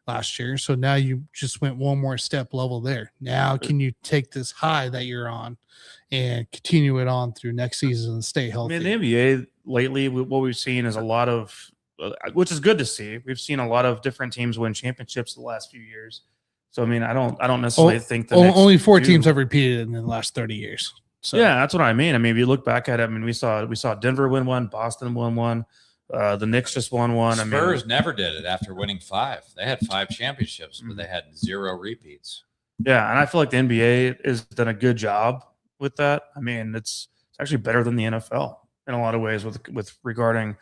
last year. So now you just went one more step level there. Now can you take this high that you're on and continue it on through next season and stay I healthy? mean, the NBA lately, what we've seen is a lot of, which is good to see. We've seen a lot of different teams win championships the last few years. So I mean, I don't necessarily think the Knicks only 4 do. teams have repeated in the last 30 years. So Yeah, that's what I mean. I mean, if you look back at it, I mean, we saw Denver win one, Boston won one, The Knicks just won one. Spurs never did it after winning 5. They had 5 championships, but they had 0 repeats. Yeah, and I feel like the NBA has done a good job with that. I mean, it's actually better than the NFL in a lot of ways with regarding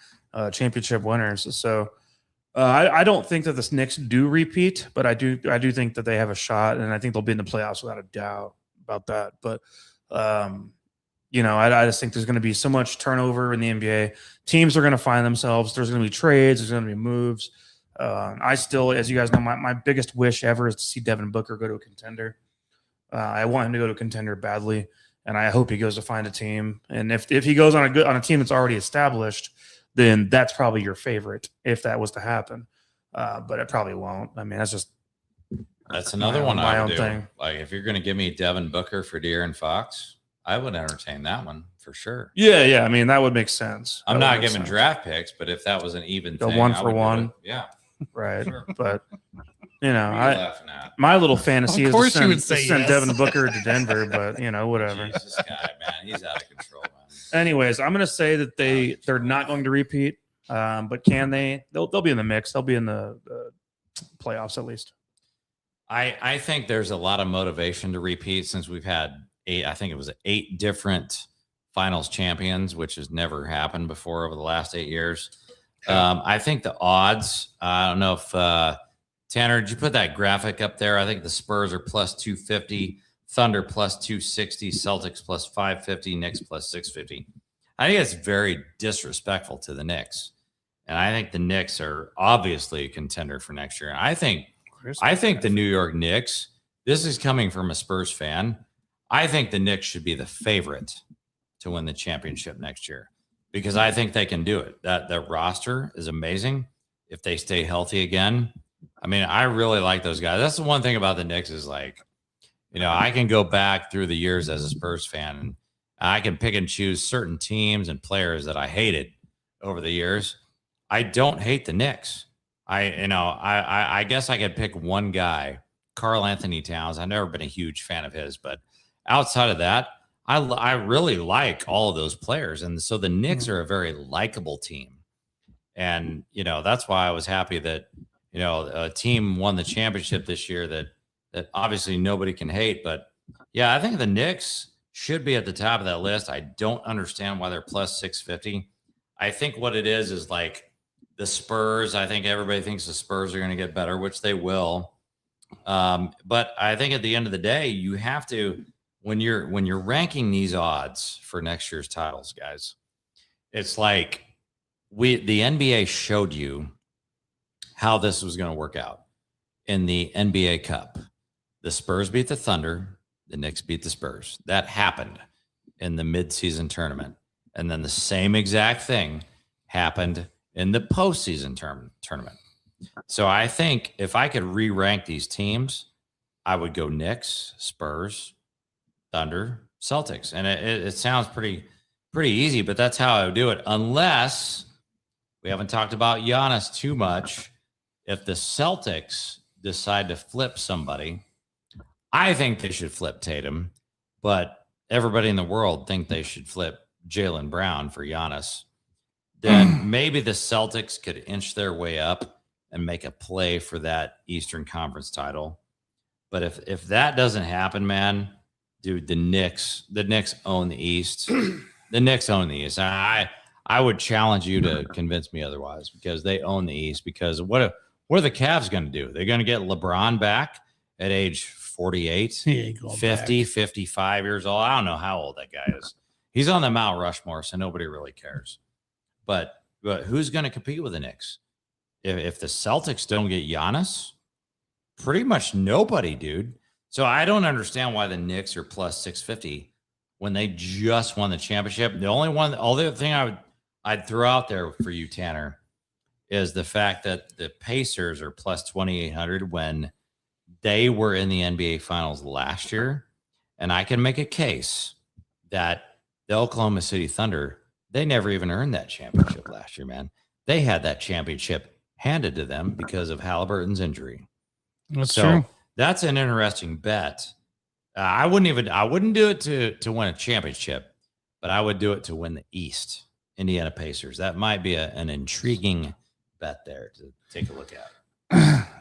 championship winners. So I don't think that the Knicks do repeat, but I do think that they have a shot, and I think they'll be in the playoffs without a doubt about that. But I just think there's going to be so much turnover in the NBA. Teams are going to find themselves. There's going to be trades. There's going to be moves. I still, as you guys know, my biggest wish ever is to see Devin Booker go to a contender. I want him to go to a contender badly, and I hope he goes to find a team. And if he goes on a team that's already established, then that's probably your favorite if that was to happen. But it probably won't. I mean, that's another one my I own would do. thing. Like if you're going to give me Devin Booker for De'Aaron Fox, I would entertain that one for sure. Yeah. I mean, that would make sense. I'm not giving draft picks, but if that was an even thing, one for one. Yeah. Right. Sure. But my little fantasy is to send yes. Devin Booker to Denver, but whatever. Jesus, guy, man, he's out of control, man. Anyways, I'm going to say that they're not going to repeat, but can they? They'll be in the mix. They'll be in the playoffs at least. I think there's a lot of motivation to repeat since we've had 8 different finals champions, which has never happened before over the last 8 years. I think the odds, I don't know if Tanner, did you put that graphic up there? I think the Spurs are plus 250, Thunder plus 260, Celtics plus 550, Knicks plus 650. I think it's very disrespectful to the Knicks. And I think the Knicks are obviously a contender for next year. And I think the New York Knicks, this is coming from a Spurs fan, I think the Knicks should be the favorite to win the championship next year because I think they can do it. That roster is amazing if they stay healthy again. I mean, I really like those guys. That's the one thing about the Knicks is like, I can go back through the years as a Spurs fan and I can pick and choose certain teams and players that I hated over the years. I don't hate the Knicks. I guess I could pick one guy, Karl Anthony Towns. I've never been a huge fan of his, but outside of that, I really like all of those players. And so the Knicks are a very likable team. And, that's why I was happy that, a team won the championship this year that obviously nobody can hate. But, yeah, I think the Knicks should be at the top of that list. I don't understand why they're plus 650. I think what it is like the Spurs. I think everybody thinks the Spurs are going to get better, which they will. But I think at the end of the day, you have to – when you're ranking these odds for next year's titles, guys, it's like the NBA showed you how this was going to work out in the NBA Cup. The Spurs beat the Thunder, the Knicks beat the Spurs. That happened in the midseason tournament. And then the same exact thing happened in the postseason tournament. So I think if I could re-rank these teams, I would go Knicks, Spurs, Thunder, Celtics. And it sounds pretty easy, but that's how I would do it. Unless we haven't talked about Giannis too much. If the Celtics decide to flip somebody, I think they should flip Tatum, but everybody in the world think they should flip Jaylen Brown for Giannis. Then maybe the Celtics could inch their way up and make a play for that Eastern Conference title. But if that doesn't happen, man, dude, the Knicks own the East. The Knicks own the East. I would challenge you to convince me otherwise because they own the East. Because what are the Cavs going to do? They're going to get LeBron back at age 48, 50, 55 years old. I don't know how old that guy is. He's on the Mount Rushmore, so nobody really cares. But who's going to compete with the Knicks? If the Celtics don't get Giannis, pretty much nobody, dude. So I don't understand why the Knicks are plus 650 when they just won the championship. The other thing I'd throw out there for you, Tanner, is the fact that the Pacers are plus 2,800 when they were in the NBA Finals last year. And I can make a case that the Oklahoma City Thunder, they never even earned that championship last year, man. They had that championship handed to them because of Halliburton's injury. That's true. That's an interesting bet. I wouldn't do it to win a championship, but I would do it to win the East Indiana Pacers. That might be an intriguing bet there to take a look at.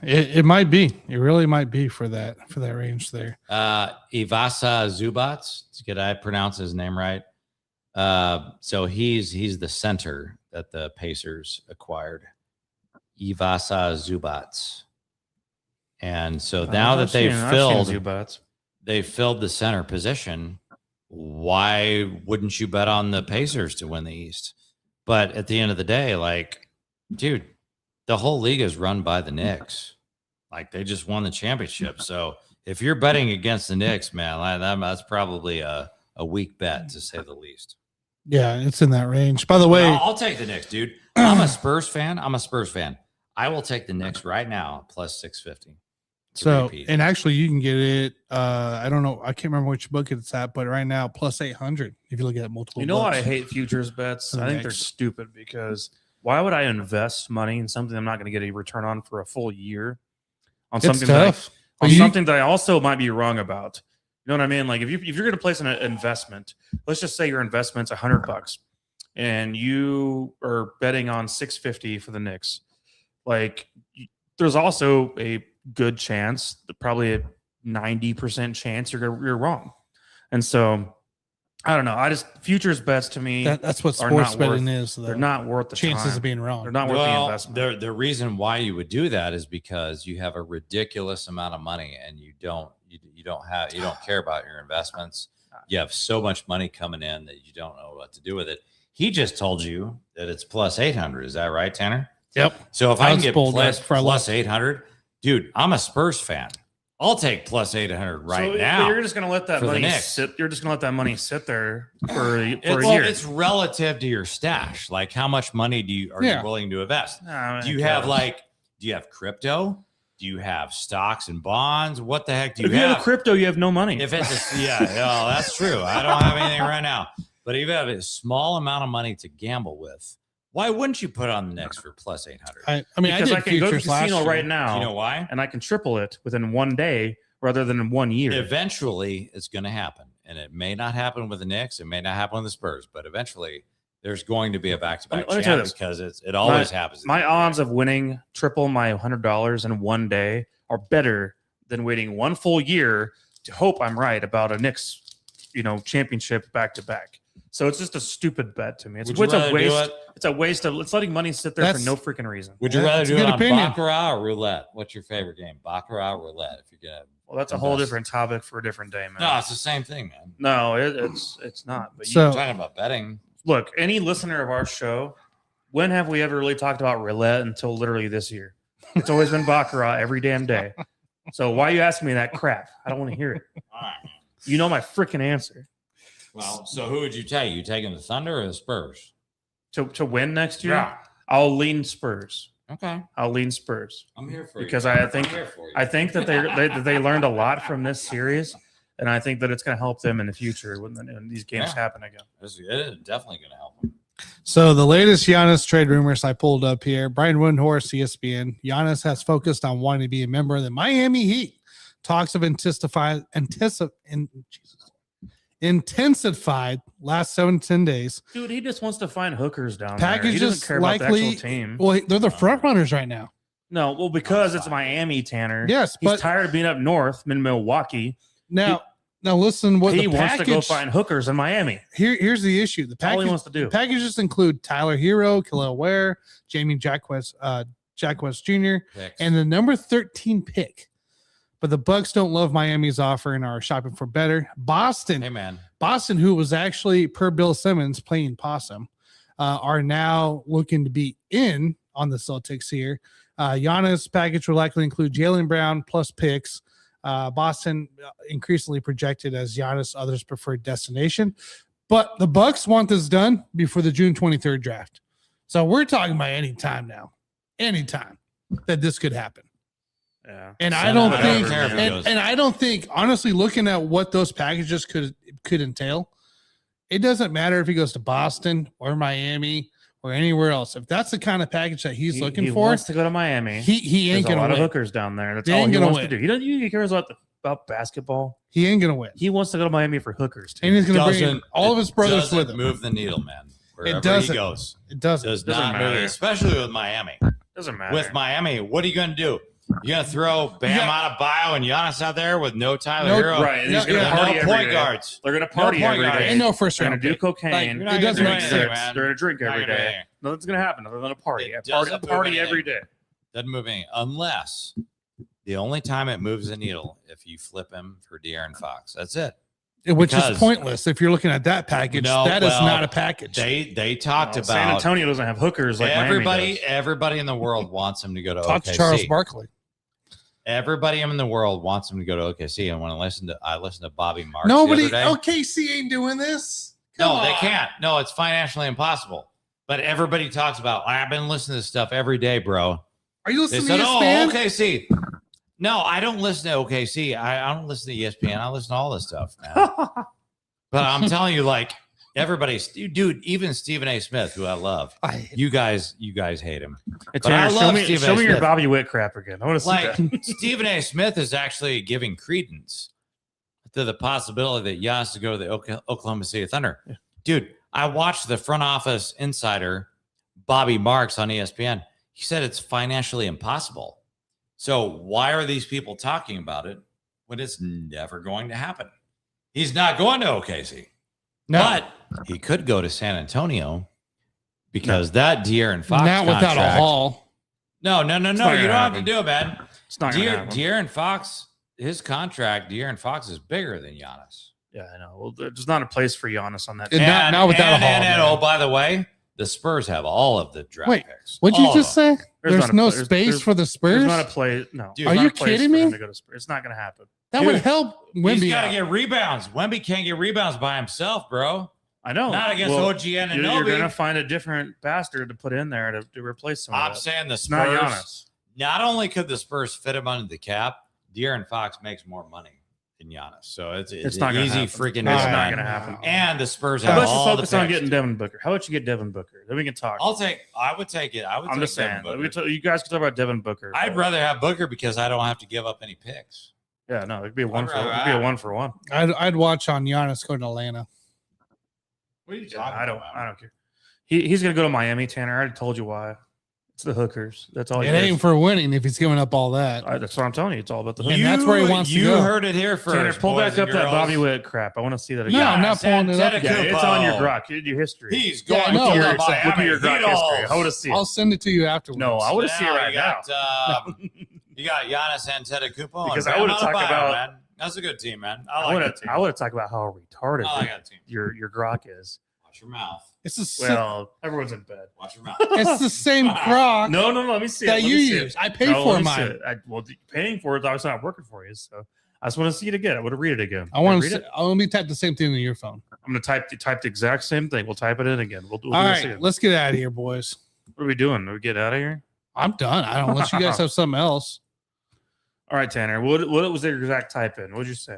It might be. It really might be for that range there. Ivasa Zubats. Did I pronounce his name right? So he's the center that the Pacers acquired. Ivasa Zubats. And so now that they've filled the center position, why wouldn't you bet on the Pacers to win the East? But at the end of the day, like, dude, the whole league is run by the Knicks. Like, they just won the championship. So if you're betting against the Knicks, man, that's probably a weak bet, to say the least. Yeah, it's in that range. By the way, I'll take the Knicks, dude. I'm a Spurs fan. I will take the Knicks right now, plus 650. So, and actually you can get it. I don't know. I can't remember which book it's at, but right now, plus 800. If you look at multiple, why I hate futures bets? I think they're stupid, because why would I invest money in something I'm not going to get a return on for a full year? On something that I also might be wrong about. You know what I mean? Like, if you're going to place an investment, let's just say your investment's $100 and you are betting on 650 for the Knicks. Like, there's also a good chance, probably a 90% chance you're wrong. And so I don't know. Futures bets to me, that's what sports betting is. They're not worth the chances time. of being wrong. They're not worth the investment. The reason why you would do that is because you have a ridiculous amount of money and you don't care about your investments. You have so much money coming in that you don't know what to do with it. He just told you that it's plus 800. Is that right, Tanner? Yep. So if I can get plus 800, dude, I'm a Spurs fan. I'll take plus 800 now. You're just going to let that money sit. You're just going to let that money sit there for a year. It's relative to your stash. Like, how much money are you willing to invest? Do you have crypto? Do you have stocks and bonds? What the heck do you have? If you have crypto, you have no money. If it's that's true. I don't have anything right now. But if you have a small amount of money to gamble with, why wouldn't you put on the Knicks for plus 800? Because I can go to the casino right now. You know why? And I can triple it within one day rather than in 1 year. Eventually, it's going to happen. And it may not happen with the Knicks. It may not happen with the Spurs. But eventually, there's going to be a back-to-back chance, because it always happens. My odds of winning triple my $100 in 1 day are better than waiting one full year to hope I'm right about a Knicks, championship back-to-back. So it's just a stupid bet to me. It's a waste. It's a waste of. It's letting money sit there for no freaking reason. Would you rather do it on baccarat or roulette? What's your favorite game, baccarat or roulette? If you're gonna, that's a whole different topic for a different day, man. No, it's the same thing, man. No, it's not. But you're talking about betting. Look, any listener of our show, when have we ever really talked about roulette until literally this year? It's always been baccarat every damn day. So why are you asking me that crap? I don't want to hear it. All right. You know my freaking answer. Well, so who would you take? You taking the Thunder or the Spurs? To win next year? Yeah. I'll lean Spurs. Okay. I'll lean Spurs. I'm here for because you. I think that they learned a lot from this series, and I think that it's going to help them in the future when these games happen again. It is definitely going to help them. So the latest Giannis trade rumors I pulled up here. Brian Windhorst, ESPN. Giannis has focused on wanting to be a member of the Miami Heat. Talks have intensified last 7 to 10 days. Dude, he just wants to find hookers down there. He doesn't care about the actual team. Well, they're the front runners right now. No, well, because it's Miami, Tanner. Yes, he's tired of being up north in Milwaukee. Now listen. What he wants to go find hookers in Miami. Here's the issue. The package, all he wants to do. The packages include Tyler Hero, Khalil Ware, Jamie Jacquez Jr., and the number 13 pick. But the Bucks don't love Miami's offer and are shopping for better. Boston, who was actually, per Bill Simmons, playing possum, are now looking to be in on the Celtics here. Giannis' package will likely include Jaylen Brown plus picks. Boston increasingly projected as Giannis' others' preferred destination. But the Bucks want this done before the June 23rd draft. So we're talking about any time now. Anytime that this could happen. Yeah. And I don't think, honestly, looking at what those packages could entail, it doesn't matter if he goes to Boston or Miami or anywhere else. If that's the kind of package that he's looking for, he wants to go to Miami. He ain't gonna win. A lot of hookers down there. That's all he wants to do. He cares about basketball. He ain't gonna win. He wants to go to Miami for hookers. And he's gonna bring all of his brothers with him. Move the needle, man. wherever doesn't. he goes. It doesn't. Does Doesn't not matter. move, especially with Miami. Doesn't matter. With Miami, what are you going to do? You're going to throw Bam out of bio and Giannis out there with no Tyler Hero? Right. And he's going to yeah, party no every point day. guards. They're going to party point every guards. day. And no first They're round going to do pick. cocaine. You're not It doesn't gonna make do sense. anything, man. They're going to drink Not every gonna do day. anything. Nothing's going to happen other than a party. It Party doesn't party move every day. Doesn't move anything unless the only time it moves a needle if you flip him for De'Aaron Fox. That's it. Which Because- is pointless if you're looking at that package. No, that is well, not a package. They talked about San Antonio doesn't have hookers like Miami everybody in the world wants him to go to Talk OKC. to Charles Barkley. Everybody in the world wants him to go to OKC. And when I listened to Bobby Marks Nobody. the other day, OKC ain't doing this. no, they can't. No, it's financially impossible. But everybody talks about. I've been listening to this stuff every day, bro. Are you They listening said, to "Oh, ESPN? OKC." No, I don't listen to OKC. I don't listen to ESPN. I listen to all this stuff, man. But I'm telling you, like everybody, dude, even Stephen A. Smith, who I love, you guys hate him. Hey, But I Tanner, love show Stephen A. me your Smith. Bobby Witt crap again. I want to see Like that. Stephen A. Smith is actually giving credence to the possibility that Giannis to go to the Oklahoma City Thunder. Yeah. Dude, I watched the front office insider Bobby Marks on ESPN. He said it's financially impossible. So why are these people talking about it when it's never going to happen? He's not going to OKC, No, but he could go to San Antonio because that De'Aaron Fox not without a contract- haul. No. not You don't gonna have to happen. do it, man. It's not going to happen. De'Aaron Fox, his contract, De'Aaron Fox is bigger than Giannis. Yeah, I know. Well, there's not a place for Giannis on that. And team. not without a haul, And man. oh, by the way, the Spurs have all of the draft Wait, picks. What'd you All just of them. say? There's There's not a no pla- space there's- for the Spurs. There's not a play. No. Dude, there's Are not you a place kidding for me? him to go to Spurs. It's not going to happen. That would Dude, help He's Wemby got to out. get rebounds. Wemby can't get rebounds by himself, bro. I know. Not against Well, OG and You're going to Anunoby. find a different bastard to put in there to replace him. I'm saying the It's not Spurs. Giannis. Not only could the Spurs fit him under the cap, De'Aaron Fox makes more money than Giannis. So it's not an gonna easy happen. freaking It's win. not going to happen. And the Spurs How have about you all the focus on picks. getting Devin Booker? How about you get Devin Booker? Then we can talk. I would take it. I would I'm take just saying. Devin Booker. You guys can talk about Devin Booker. I'd rather have Booker because I don't have to give up any picks. Yeah, no, it'd be a one for rather it'd be a have- 1-for-1. I'd watch on Giannis going to Atlanta. What are you I don't care. He's gonna go to Miami, Tanner. I already told you why. It's the hookers. That's all. It ain't for winning if he's giving up all that. That's what I'm telling you. It's all about the And hookers. that's where he wants to You go. heard it here first. Tanner, pull boys back up and that girls. Bobby Witt crap. I want to see that No, again. I'm not pulling it up. Antetokounmpo. Yeah, it's on your Grok. Your history. He's Yeah, going I know. to Look the Look at your Miami Grok Heat. history. I want to see it. I'll send it to you afterwards. No, I want to see it right you now. got, you got Giannis Antetokounmpo. Because and I wanna Bam talk Adebayo, about- man. That's a good team, man. I I like want that to. team. I want to talk about how retarded I like that team. your Grok is. Watch your mouth. It's the Well, everyone's in bed. Watch your mouth. it's the same croc No. Let me see that it. Let you me see use. it. I pay No, for let me see mine. it. Well, paying for it is obviously not working for you. So I just want to see it again. I want to read it again. I want Read to. it. Let me type the same thing in your phone. I'm going to type the exact same thing. We'll type it in again. We'll do All this right, again. let's get out of here, boys. What are we doing? Do we get out of here? I'm done. I don't unless you guys have something else. All right, Tanner. What was the exact type in? What'd you say?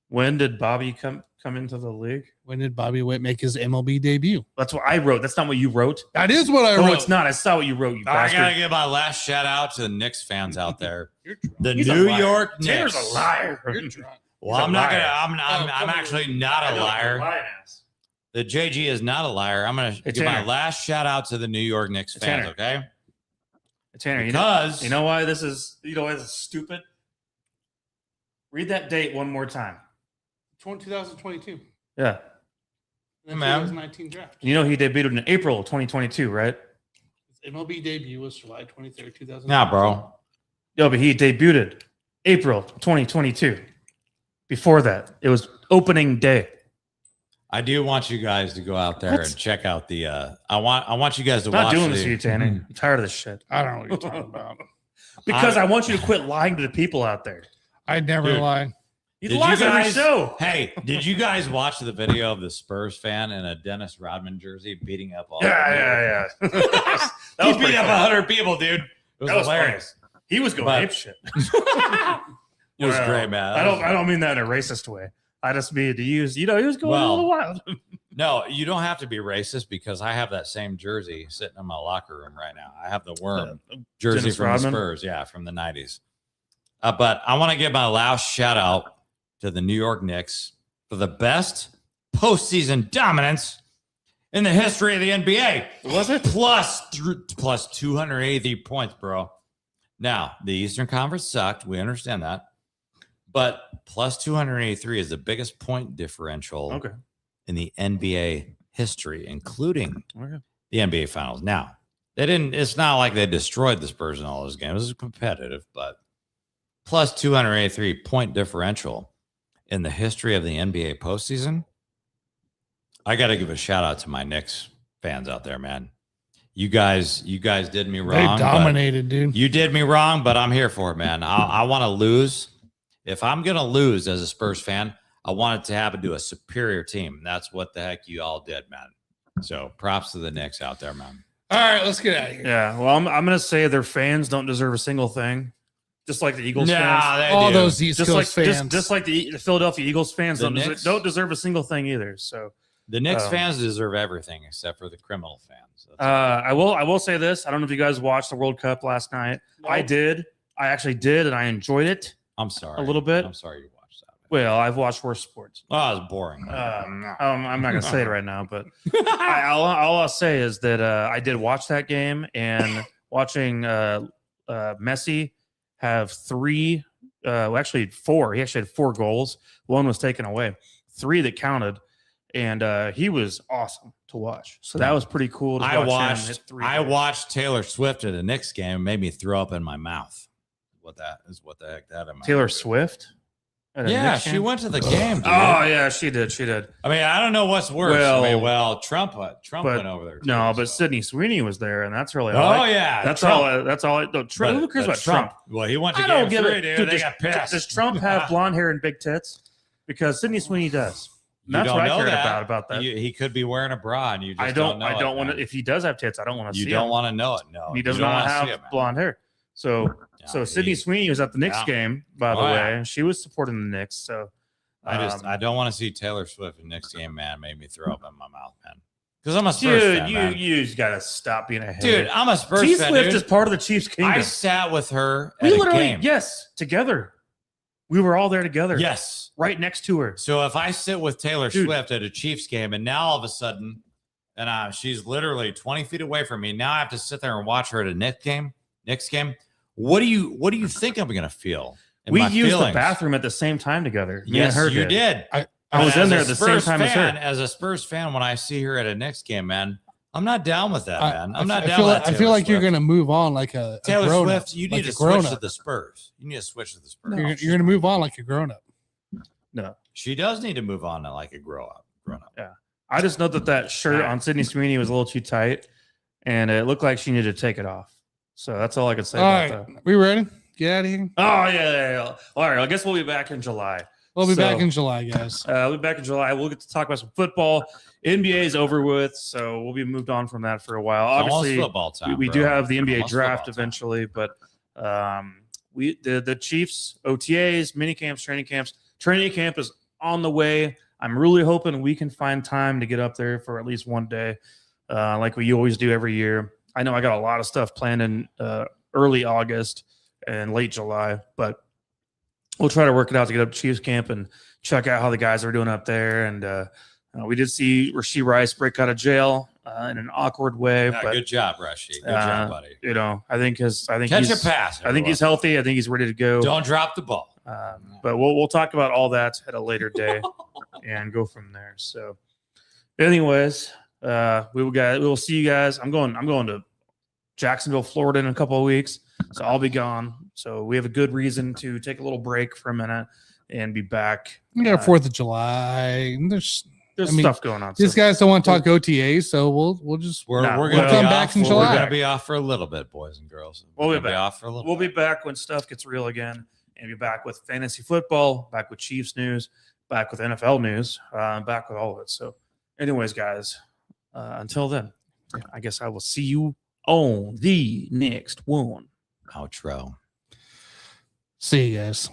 When did Bobby come into the league? When did Bobby Witt make his MLB debut? That's what I wrote. That's not what you wrote. That is what I No, wrote. it's not. I saw what you wrote. You I bastard. gotta give my last shout out to the Knicks fans out there. The He's a New liar. York Tanner's Knicks. a liar. You're drunk. Well, He's a I'm not liar. gonna. I'm actually not I a know, liar. lying ass. The JG is not a liar. I'm gonna give my Tanner. last shout out to the New York Knicks Hey, fans. Tanner. Okay, Tanner, because you know why this is stupid? Read that date one more time. 2022. Yeah. The Man. 2019 draft. You know he debuted in April 2022, right? His MLB debut was July 23rd, 2000. nah, bro. No, but he debuted April 2022. Before that, it was opening day. I do want you guys to go out there What? and check out the. I want you guys to I'm not watch. doing this the- to you, Tanner. I'm tired of this shit. I don't know what you're talking about. Because I want you to quit lying to the people out there. I never Dude. lie. You Did you lie on every guys- show. Hey, did you guys watch the video of the Spurs fan in a Dennis Rodman jersey beating up all? Yeah. That He was beat pretty up funny. 100 people, dude. It was, That was hilarious. He was going But- ape shit. It was Well, great, man. I don't mean that in a racist way. I just mean to use, he was going a Well, little wild. No, you don't have to be racist because I have that same jersey sitting in my locker room right now. I have the worm jersey Dennis from Rodman? the Spurs, yeah, from the 90s. But I want to give my last shout out to the New York Knicks for the best postseason dominance in the history of the NBA. Was it? Plus 283 points, bro. Now, the Eastern Conference sucked. We understand that. But plus 283 is the biggest point differential in the NBA history, including the NBA Finals. Now, it's not like they destroyed the Spurs in all those games. It was competitive, but plus 283 point differential in the history of the NBA postseason. I got to give a shout out to my Knicks fans out there, man. You guys did me wrong. They dominated, dude. You did me wrong, but I'm here for it, man. I want to lose. If I'm going to lose as a Spurs fan, I want it to happen to a superior team. That's what the heck you all did, man. So props to the Knicks out there, man. All right, let's get out of here. Yeah, well, I'm going to say their fans don't deserve a single thing. Just like the Eagles fans. All those East Coast fans. Just like the Philadelphia Eagles fans don't deserve a single thing either. So the Knicks fans deserve everything except for the criminal fans. I will say this. I don't know if you guys watched the World Cup last night. Nope. I did. I actually did, and I enjoed it. I'm sorry. A little bit. I'm sorry you watched that. Well, I've watched worse sports. Oh, it was boring. I'm not going to say it right now, but all I'll say is that I did watch that game, and watching Messi have three, actually four. He actually had 4 goals. One was taken away. 3 that counted, and he was awesome to watch. So that was pretty cool. I watched Taylor Swift at a Knicks game. It made me throw up in my mouth. What the heck that am? Taylor Swift? Yeah, she went to the game. Dude. Oh yeah, she did. I mean, I don't know what's worse. Trump went over there. No, but Sydney Sweeney was there, and that's really. That's Trump. all. That's all. Who cares about Trump? Well, he went to game 3, dude. They got pissed. Does Trump have blonde hair and big tits? Because Sydney Sweeney does. That's what I cared about that. He could be wearing a bra, and you just don't know. I don't want to. If he does have tits, I don't want to see. You don't want to know it. No, he does not have blonde hair. So Sydney Sweeney was at the Knicks game, by the way. She was supporting the Knicks. So I don't want to see Taylor Swift in the Knicks game, man. Made me throw up in my mouth, man. Because I'm a Spurs fan, man. You gotta stop being a hater. Dude, I'm a Spurs fan. T-Swift is part of the Chiefs' kingdom. I sat with her at a game. Yes, together. We were all there together. Yes. Right next to her. So if I sit with Taylor Swift at a Chiefs game, and now all of a sudden, and she's literally 20 feet away from me, now I have to sit there and watch her at a Knicks game. What do you think I'm going to feel? We used the bathroom at the same time together. Yes, you did. I was in there at the same time as her. As a Spurs fan, when I see her at a Knicks game, man, I'm not down with that, man. I'm not down with that. I feel like you're going to move on like a Taylor grown-up, Swift. You need to switch to the Spurs. You need to switch to the Spurs. You're going to move on like a grown-up. No, she does need to move on to like a grown-up. Yeah, I just know that shirt on Sydney Sweeney was a little too tight, and it looked like she needed to take it off. So that's all I could say about that. We ready? Get out of here. Oh yeah. All right, I guess we'll be back in July. We'll be back in July, guys. We'll be back in July. We'll get to talk about some football. NBA is over with, so we'll be moved on from that for a while. Obviously, football time, we do have the NBA draft eventually, but the Chiefs OTAs, mini camps, training camps. Training camp is on the way. I'm really hoping we can find time to get up there for at least one day, like we always do every year. I know I got a lot of stuff planned in early August and late July, but we'll try to work it out to get up to Chiefs camp and check out how the guys are doing up there. And we did see Rashee Rice break out of jail in an awkward way. Yeah, but good job, Rashee. Good job, buddy. I think catch a pass. I think he's healthy. I think he's ready to go. Don't drop the ball. But we'll talk about all that at a later day and go from there. So, anyways, we will see you guys. I'm going to Jacksonville, Florida in a couple of weeks, so I'll be gone. So we have a good reason to take a little break for a minute and be back. We got 4th of July. There's stuff going on. These guys don't want to talk OTAs, so we'll come back in July. We're gonna be off for a little bit, boys and girls. We'll be off for a little. We'll be back when stuff gets real again, and be back with fantasy football, back with Chiefs news, back with NFL news, back with all of it. So, anyways, guys, until then, I guess I will see you on the next one. Outro. See you guys.